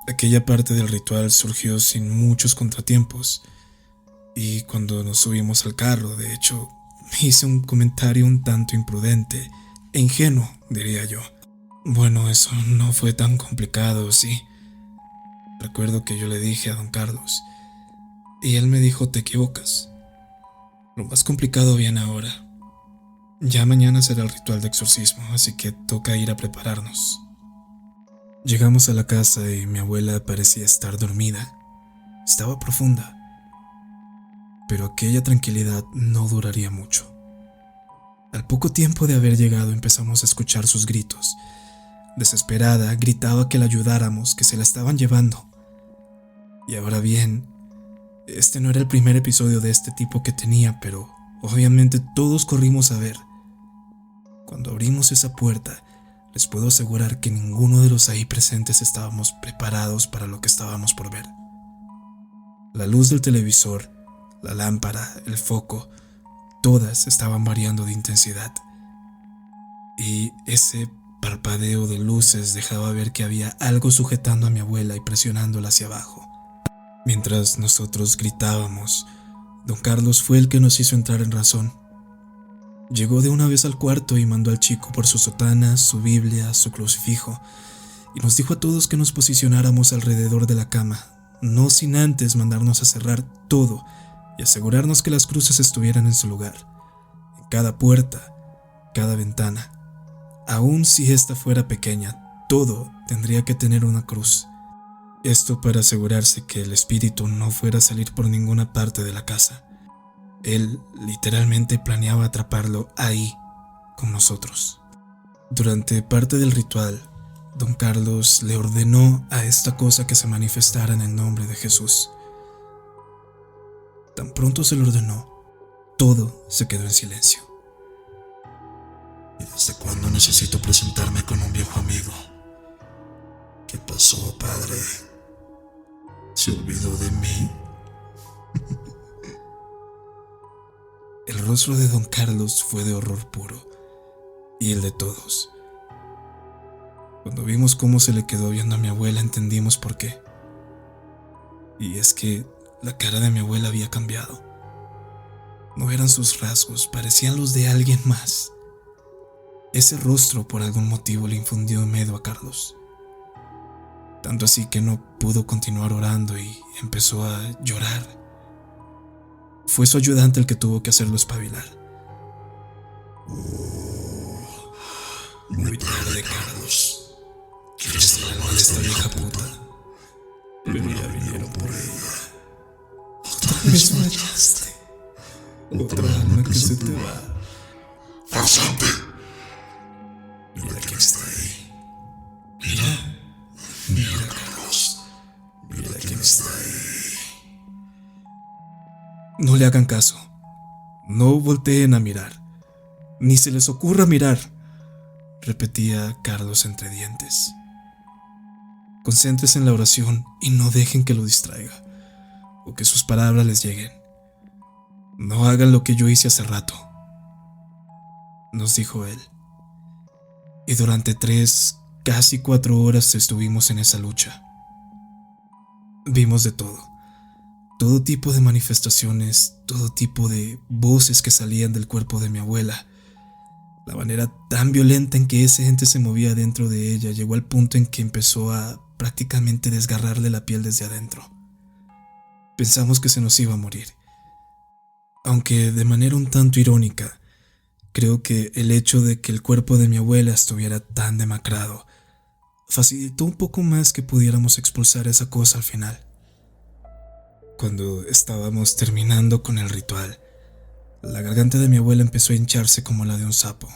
Aquella parte del ritual surgió sin muchos contratiempos, y cuando nos subimos al carro, de hecho, hice un comentario un tanto imprudente e ingenuo, diría yo. Bueno, eso no fue tan complicado, sí. Recuerdo que yo le dije a don Carlos, y él me dijo: te equivocas. Lo más complicado viene ahora. Ya mañana será el ritual de exorcismo, así que toca ir a prepararnos. Llegamos a la casa y mi abuela parecía estar dormida. Estaba profunda. Pero aquella tranquilidad no duraría mucho. Al poco tiempo de haber llegado empezamos a escuchar sus gritos. Desesperada, gritaba que la ayudáramos, que se la estaban llevando. Y ahora bien, este no era el primer episodio de este tipo que tenía, pero obviamente todos corrimos a ver. Cuando abrimos esa puerta, les puedo asegurar que ninguno de los ahí presentes estábamos preparados para lo que estábamos por ver. La luz del televisor, la lámpara, el foco, todas estaban variando de intensidad. Y ese parpadeo de luces dejaba ver que había algo sujetando a mi abuela y presionándola hacia abajo. Mientras nosotros gritábamos, don Carlos fue el que nos hizo entrar en razón. Llegó de una vez al cuarto y mandó al chico por su sotana, su Biblia, su crucifijo, y nos dijo a todos que nos posicionáramos alrededor de la cama, no sin antes mandarnos a cerrar todo y asegurarnos que las cruces estuvieran en su lugar, en cada puerta, cada ventana. Aun si esta fuera pequeña, todo tendría que tener una cruz. Esto para asegurarse que el espíritu no fuera a salir por ninguna parte de la casa. Él literalmente planeaba atraparlo ahí, con nosotros. Durante parte del ritual, Don Carlos le ordenó a esta cosa que se manifestara en el nombre de Jesús. Tan pronto se lo ordenó, todo se quedó en silencio. ¿Y desde cuándo necesito presentarme con un viejo amigo? ¿Qué pasó, padre? ¿Se olvidó de mí? El rostro de Don Carlos fue de horror puro, y el de todos. Cuando vimos cómo se le quedó viendo a mi abuela, entendimos por qué. Y es que la cara de mi abuela había cambiado. No eran sus rasgos, parecían los de alguien más. Ese rostro por algún motivo le infundió miedo a Carlos. Tanto así que no pudo continuar orando y empezó a llorar. Fue su ayudante el que tuvo que hacerlo espabilar. Muy tarde, Carlos. ¿Quieres el alma de esta vieja puta? Pero ya vinieron por ella. Otra vez fallaste. Otra alma que se te va. ¡Farsante! Mira quién está ahí. Mira, Carlos. Mira quién está ahí. No le hagan caso. No volteen a mirar. Ni se les ocurra mirar, repetía Carlos entre dientes. Concéntrense en la oración y no dejen que lo distraiga, o que sus palabras les lleguen. No hagan lo que yo hice hace rato, nos dijo él. Y durante 3, casi 4 horas estuvimos en esa lucha. Vimos de todo tipo de manifestaciones, todo tipo de voces que salían del cuerpo de mi abuela. La manera tan violenta en que ese ente se movía dentro de ella llegó al punto en que empezó a prácticamente desgarrarle la piel desde adentro. Pensamos que se nos iba a morir. Aunque de manera un tanto irónica, creo que el hecho de que el cuerpo de mi abuela estuviera tan demacrado facilitó un poco más que pudiéramos expulsar esa cosa al final. Cuando estábamos terminando con el ritual, la garganta de mi abuela empezó a hincharse como la de un sapo.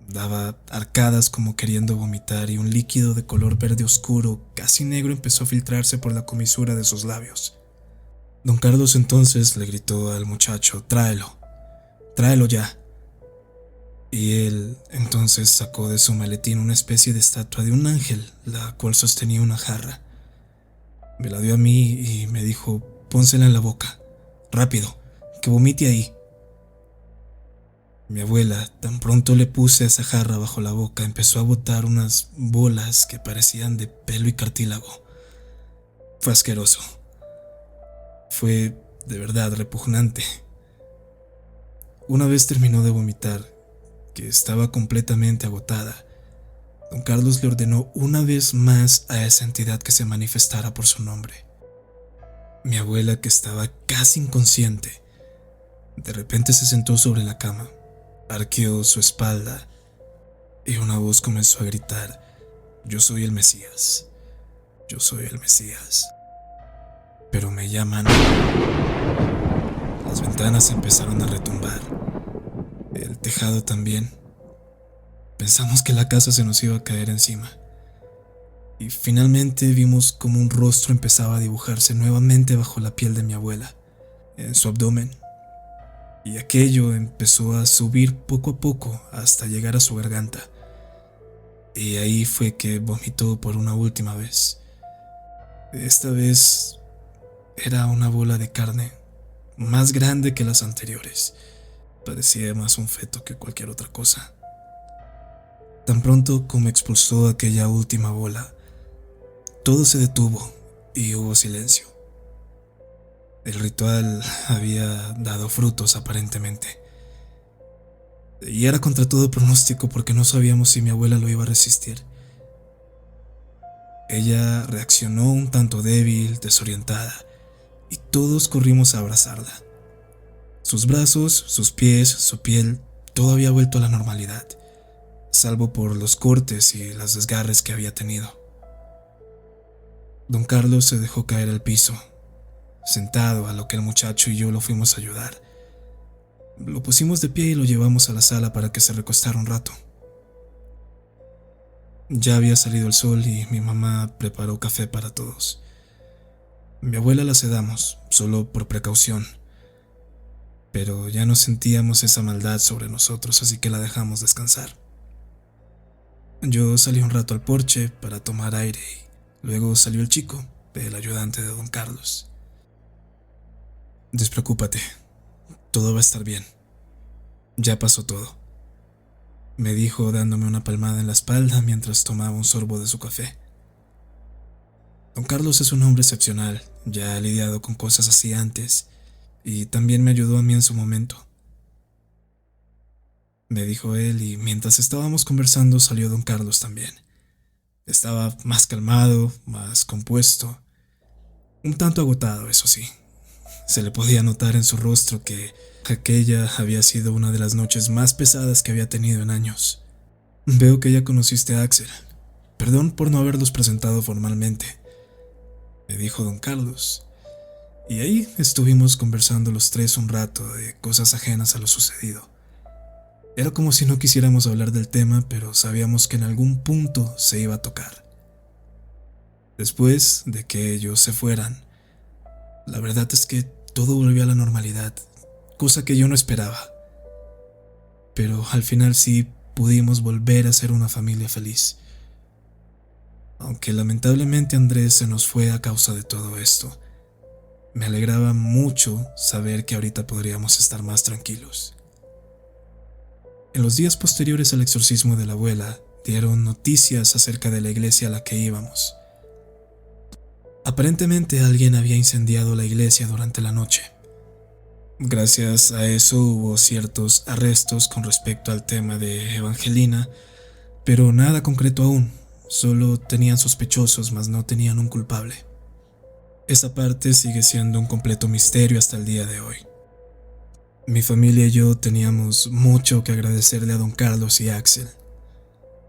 Daba arcadas como queriendo vomitar y un líquido de color verde oscuro, casi negro, empezó a filtrarse por la comisura de sus labios. Don Carlos entonces le gritó al muchacho: tráelo ya. Y él entonces sacó de su maletín una especie de estatua de un ángel, la cual sostenía una jarra. Me la dio a mí y me dijo: pónsela en la boca, rápido, que vomite ahí. Mi abuela, tan pronto le puse esa jarra bajo la boca, empezó a botar unas bolas que parecían de pelo y cartílago. Fue asqueroso. Fue de verdad repugnante. Una vez terminó de vomitar, que estaba completamente agotada, Don Carlos le ordenó una vez más a esa entidad que se manifestara por su nombre. Mi abuela, que estaba casi inconsciente, de repente se sentó sobre la cama, arqueó su espalda y una voz comenzó a gritar: yo soy el Mesías, yo soy el Mesías. Pero me llaman. Las ventanas empezaron a retumbar, el tejado también. Pensamos que la casa se nos iba a caer encima. Y finalmente vimos como un rostro empezaba a dibujarse nuevamente bajo la piel de mi abuela, en su abdomen. Y aquello empezó a subir poco a poco hasta llegar a su garganta. Y ahí fue que vomitó por una última vez. Esta vez era una bola de carne, más grande que las anteriores. Parecía más un feto que cualquier otra cosa. Tan pronto como expulsó aquella última bola, todo se detuvo y hubo silencio. El ritual había dado frutos aparentemente. Y era contra todo pronóstico, porque no sabíamos si mi abuela lo iba a resistir. Ella reaccionó un tanto débil, desorientada, y todos corrimos a abrazarla. Sus brazos, sus pies, su piel, todo había vuelto a la normalidad, salvo por los cortes y las desgarres que había tenido. Don Carlos se dejó caer al piso, sentado, a lo que el muchacho y yo lo fuimos a ayudar. Lo pusimos de pie y lo llevamos a la sala para que se recostara un rato. Ya había salido el sol y mi mamá preparó café para todos. Mi abuela la sedamos, solo por precaución, pero ya no sentíamos esa maldad sobre nosotros, así que la dejamos descansar. Yo salí un rato al porche para tomar aire y luego salió el chico, el ayudante de don Carlos. Despreocúpate, todo va a estar bien. Ya pasó todo, me dijo dándome una palmada en la espalda mientras tomaba un sorbo de su café. Don Carlos es un hombre excepcional, ya ha lidiado con cosas así antes y también me ayudó a mí en su momento, me dijo él, y mientras estábamos conversando salió don Carlos también. Estaba más calmado, más compuesto, un tanto agotado, eso sí. Se le podía notar en su rostro que aquella había sido una de las noches más pesadas que había tenido en años. Veo que ya conociste a Axel. Perdón por no haberlos presentado formalmente, me dijo don Carlos. Y ahí estuvimos conversando los tres un rato de cosas ajenas a lo sucedido. Era como si no quisiéramos hablar del tema, pero sabíamos que en algún punto se iba a tocar. Después de que ellos se fueran, la verdad es que todo volvió a la normalidad, cosa que yo no esperaba. Pero al final sí pudimos volver a ser una familia feliz. Aunque lamentablemente Andrés se nos fue a causa de todo esto, me alegraba mucho saber que ahorita podríamos estar más tranquilos. En los días posteriores al exorcismo de la abuela, dieron noticias acerca de la iglesia a la que íbamos. Aparentemente alguien había incendiado la iglesia durante la noche. Gracias a eso hubo ciertos arrestos con respecto al tema de Evangelina, pero nada concreto aún, solo tenían sospechosos, mas no tenían un culpable. Esa parte sigue siendo un completo misterio hasta el día de hoy. Mi familia y yo teníamos mucho que agradecerle a don Carlos y a Axel,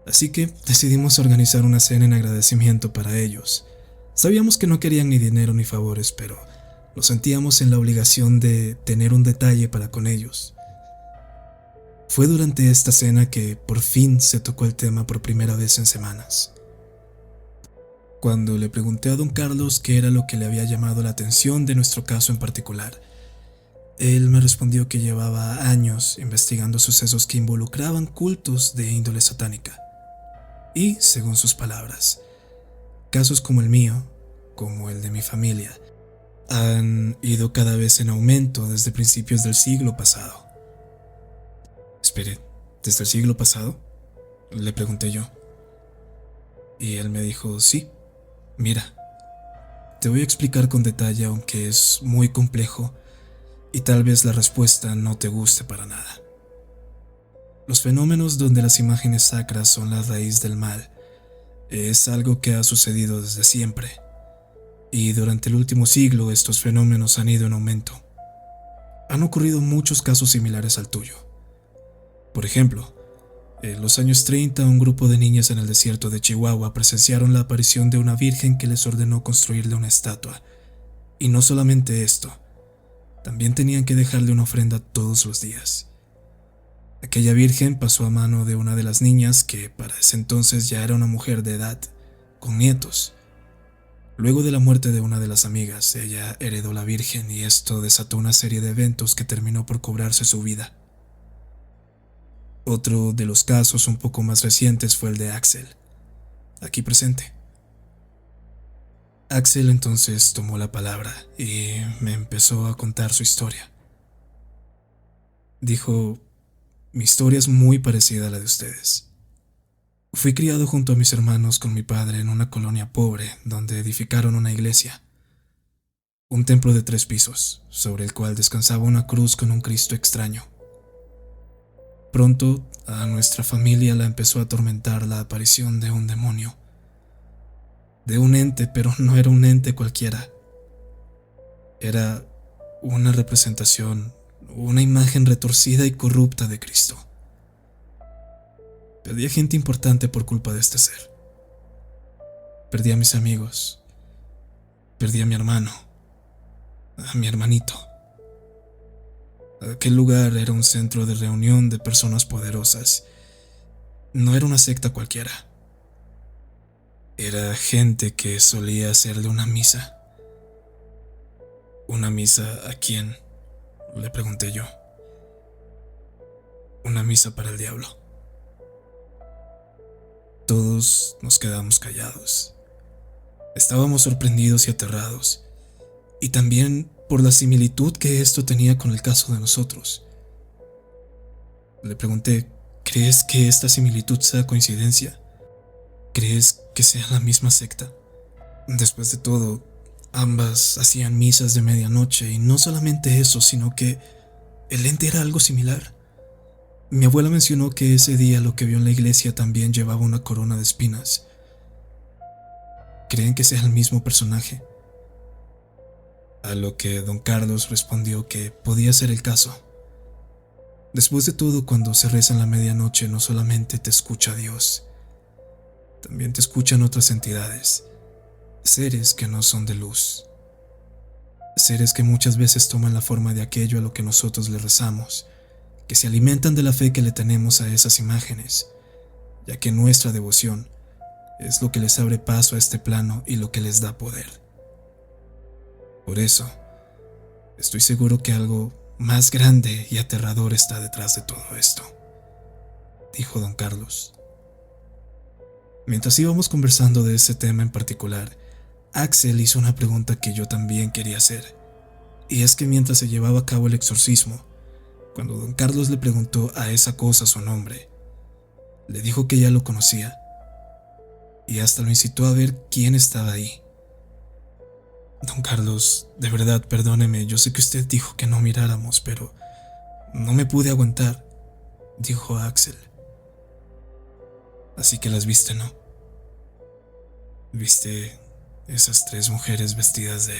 así que decidimos organizar una cena en agradecimiento para ellos. Sabíamos que no querían ni dinero ni favores, pero nos sentíamos en la obligación de tener un detalle para con ellos. Fue durante esta cena que por fin se tocó el tema por primera vez en semanas. Cuando le pregunté a don Carlos qué era lo que le había llamado la atención de nuestro caso en particular, él me respondió que llevaba años investigando sucesos que involucraban cultos de índole satánica. Y, según sus palabras, casos como el mío, como el de mi familia, han ido cada vez en aumento desde principios del siglo pasado. Espere, ¿desde el siglo pasado?, le pregunté yo. Y él me dijo, sí, mira, te voy a explicar con detalle, aunque es muy complejo y tal vez la respuesta no te guste para nada. Los fenómenos donde las imágenes sacras son la raíz del mal es algo que ha sucedido desde siempre, y durante el último siglo estos fenómenos han ido en aumento. Han ocurrido muchos casos similares al tuyo. Por ejemplo, en los años 30 un grupo de niñas en el desierto de Chihuahua presenciaron la aparición de una virgen que les ordenó construirle una estatua. Y no solamente esto, también tenían que dejarle una ofrenda todos los días. Aquella virgen pasó a mano de una de las niñas, que para ese entonces ya era una mujer de edad, con nietos. Luego de la muerte de una de las amigas, ella heredó la virgen y esto desató una serie de eventos que terminó por cobrarse su vida. Otro de los casos un poco más recientes fue el de Axel, aquí presente. Axel entonces tomó la palabra y me empezó a contar su historia. Dijo, mi historia es muy parecida a la de ustedes. Fui criado junto a mis hermanos con mi padre en una colonia pobre donde edificaron una iglesia. Un templo de 3 pisos, sobre el cual descansaba una cruz con un Cristo extraño. Pronto a nuestra familia la empezó a atormentar la aparición de un demonio. De un ente, pero no era un ente cualquiera. Era una representación, una imagen retorcida y corrupta de Cristo. Perdí a gente importante por culpa de este ser. Perdí a mis amigos. Perdí a mi hermano. A mi hermanito. Aquel lugar era un centro de reunión de personas poderosas. No era una secta cualquiera. Era gente que solía hacerle una misa. ¿Una misa a quién?, le pregunté yo. Una misa para el diablo. Todos nos quedamos callados. Estábamos sorprendidos y aterrados, y también por la similitud que esto tenía con el caso de nosotros. Le pregunté, ¿crees que esta similitud sea coincidencia? ¿Crees que sea la misma secta? Después de todo, ambas hacían misas de medianoche, y no solamente eso, sino que el ente era algo similar. Mi abuela mencionó que ese día lo que vio en la iglesia también llevaba una corona de espinas. ¿Creen que sea el mismo personaje? A lo que don Carlos respondió que podía ser el caso. Después de todo, cuando se reza en la medianoche, no solamente te escucha Dios, también te escuchan otras entidades, seres que no son de luz, seres que muchas veces toman la forma de aquello a lo que nosotros le rezamos, que se alimentan de la fe que le tenemos a esas imágenes, ya que nuestra devoción es lo que les abre paso a este plano y lo que les da poder. Por eso, estoy seguro que algo más grande y aterrador está detrás de todo esto, dijo don Carlos. Mientras íbamos conversando de ese tema en particular, Axel hizo una pregunta que yo también quería hacer, y es que mientras se llevaba a cabo el exorcismo, cuando don Carlos le preguntó a esa cosa su nombre, le dijo que ya lo conocía, y hasta lo incitó a ver quién estaba ahí. Don Carlos, de verdad, perdóneme, yo sé que usted dijo que no miráramos, pero no me pude aguantar, dijo Axel. Así que las viste, ¿no? ¿Viste esas 3 mujeres vestidas de...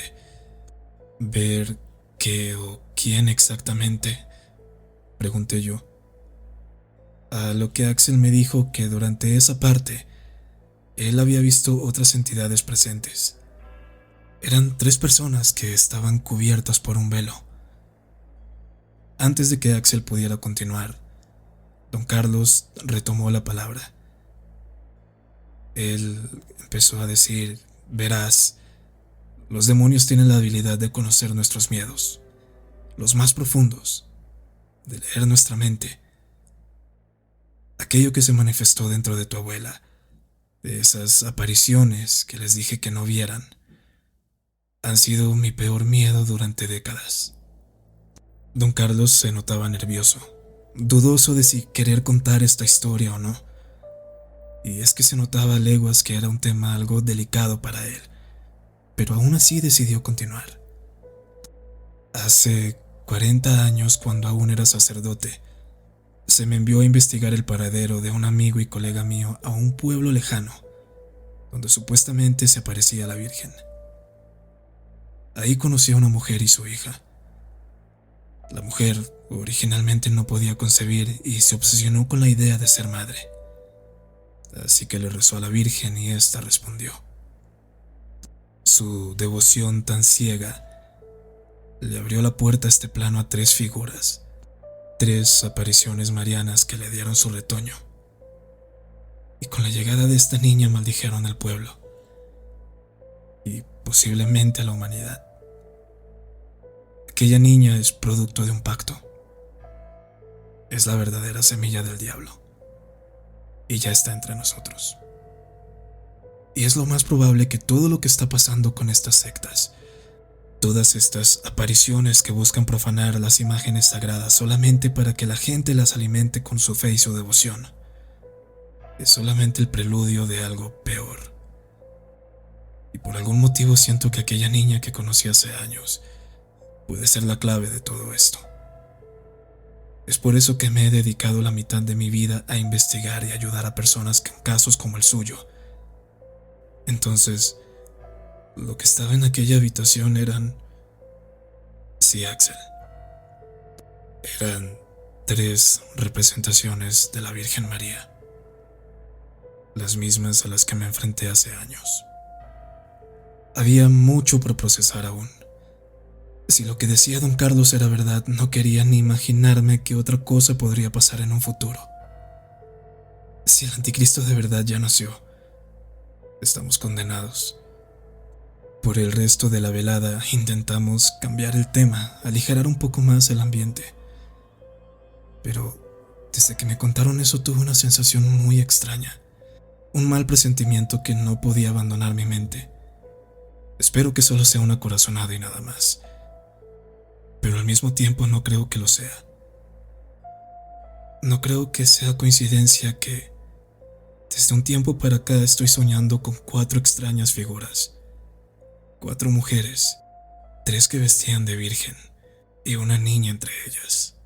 ver qué o quién exactamente?, pregunté yo. A lo que Axel me dijo que durante esa parte, él había visto otras entidades presentes. Eran 3 personas que estaban cubiertas por un velo. Antes de que Axel pudiera continuar, don Carlos retomó la palabra. Él empezó a decir, verás, los demonios tienen la habilidad de conocer nuestros miedos, los más profundos, de leer nuestra mente. Aquello que se manifestó dentro de tu abuela, de esas apariciones que les dije que no vieran, han sido mi peor miedo durante décadas. Don Carlos se notaba nervioso, dudoso de si querer contar esta historia o no. Y es que se notaba a leguas que era un tema algo delicado para él, pero aún así decidió continuar. Hace 40 años, cuando aún era sacerdote, se me envió a investigar el paradero de un amigo y colega mío a un pueblo lejano, donde supuestamente se aparecía la Virgen. Ahí conocí a una mujer y su hija. La mujer originalmente no podía concebir y se obsesionó con la idea de ser madre. Así que le rezó a la Virgen y ésta respondió. Su devoción tan ciega le abrió la puerta a este plano a 3 figuras, 3 apariciones marianas que le dieron su retoño. Y con la llegada de esta niña maldijeron al pueblo y posiblemente a la humanidad. Aquella niña es producto de un pacto. Es la verdadera semilla del diablo. Y ya está entre nosotros. Y es lo más probable que todo lo que está pasando con estas sectas, todas estas apariciones que buscan profanar las imágenes sagradas solamente para que la gente las alimente con su fe y su devoción, es solamente el preludio de algo peor. Y por algún motivo siento que aquella niña que conocí hace años puede ser la clave de todo esto. Es por eso que me he dedicado la mitad de mi vida a investigar y ayudar a personas en casos como el suyo. Entonces, lo que estaba en aquella habitación eran Sí, Axel. Eran 3 representaciones de la Virgen María, las mismas a las que me enfrenté hace años. Había mucho por procesar aún. Si lo que decía don Carlos era verdad, no quería ni imaginarme que otra cosa podría pasar en un futuro. Si el anticristo de verdad ya nació, estamos condenados. Por el resto de la velada intentamos cambiar el tema, aligerar un poco más el ambiente. Pero desde que me contaron eso tuve una sensación muy extraña, un mal presentimiento que no podía abandonar mi mente. Espero que solo sea una corazonada y nada más, pero al mismo tiempo no creo que lo sea. No creo que sea coincidencia que desde un tiempo para acá estoy soñando con 4 extrañas figuras. 4 mujeres, 3 que vestían de virgen y una niña entre ellas.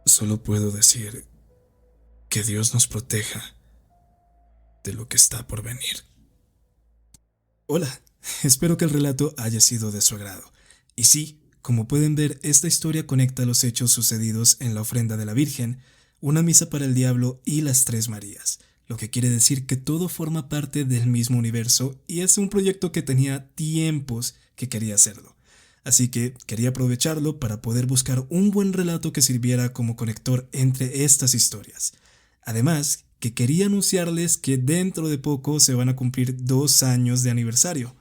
Solo puedo decir que Dios nos proteja de lo que está por venir. Hola, espero que el relato haya sido de su agrado. Y sí, como pueden ver, esta historia conecta los hechos sucedidos en la ofrenda de la Virgen, una misa para el diablo y las 3 Marías, lo que quiere decir que todo forma parte del mismo universo y es un proyecto que tenía tiempos que quería hacerlo. Así que quería aprovecharlo para poder buscar un buen relato que sirviera como conector entre estas historias. Además, que quería anunciarles que dentro de poco se van a cumplir 2 años de aniversario.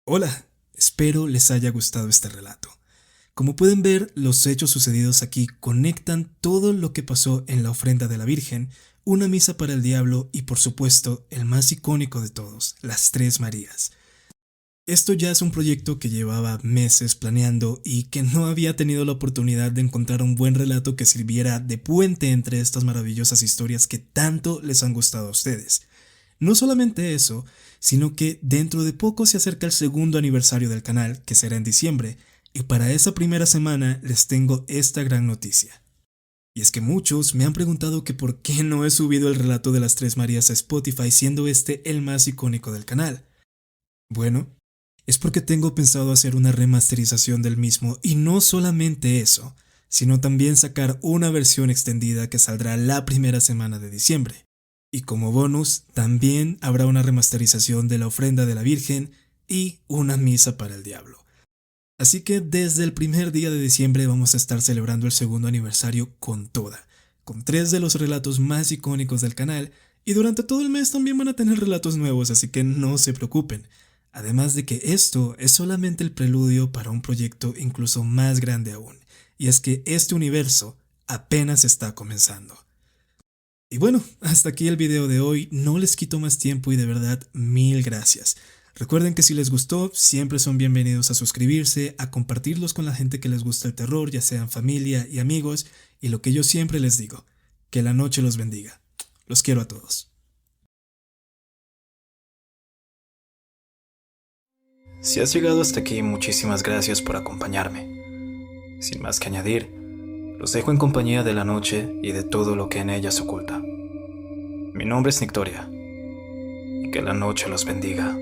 Hola, espero les haya gustado este relato. Como pueden ver, los hechos sucedidos aquí conectan todo lo que pasó en la ofrenda de la Virgen, una misa para el diablo y por supuesto el más icónico de todos, las 3 Marías. Esto ya es un proyecto que llevaba meses planeando y que no había tenido la oportunidad de encontrar un buen relato que sirviera de puente entre estas maravillosas historias que tanto les han gustado a ustedes. No solamente eso, sino que dentro de poco se acerca el 2º aniversario del canal, que será en diciembre, y para esa primera semana les tengo esta gran noticia. Y es que muchos me han preguntado que por qué no he subido el relato de las 3 Marías a Spotify, siendo este el más icónico del canal. Bueno, es porque tengo pensado hacer una remasterización del mismo y no solamente eso, sino también sacar una versión extendida que saldrá la primera semana de diciembre. Y como bonus, también habrá una remasterización de la ofrenda de la Virgen y una misa para el diablo. Así que desde el primer día de diciembre vamos a estar celebrando el 2º aniversario con toda, con 3 de los relatos más icónicos del canal y durante todo el mes también van a tener relatos nuevos, así que no se preocupen. Además de que esto es solamente el preludio para un proyecto incluso más grande aún, y es que este universo apenas está comenzando. Y bueno, hasta aquí el video de hoy, no les quito más tiempo y de verdad 1000 gracias. Recuerden que si les gustó, siempre son bienvenidos a suscribirse, a compartirlos con la gente que les gusta el terror, ya sean familia y amigos, y lo que yo siempre les digo, que la noche los bendiga. Los quiero a todos. Si has llegado hasta aquí, muchísimas gracias por acompañarme. Sin más que añadir, los dejo en compañía de la noche y de todo lo que en ella se oculta. Mi nombre es Nictoria, y que la noche los bendiga.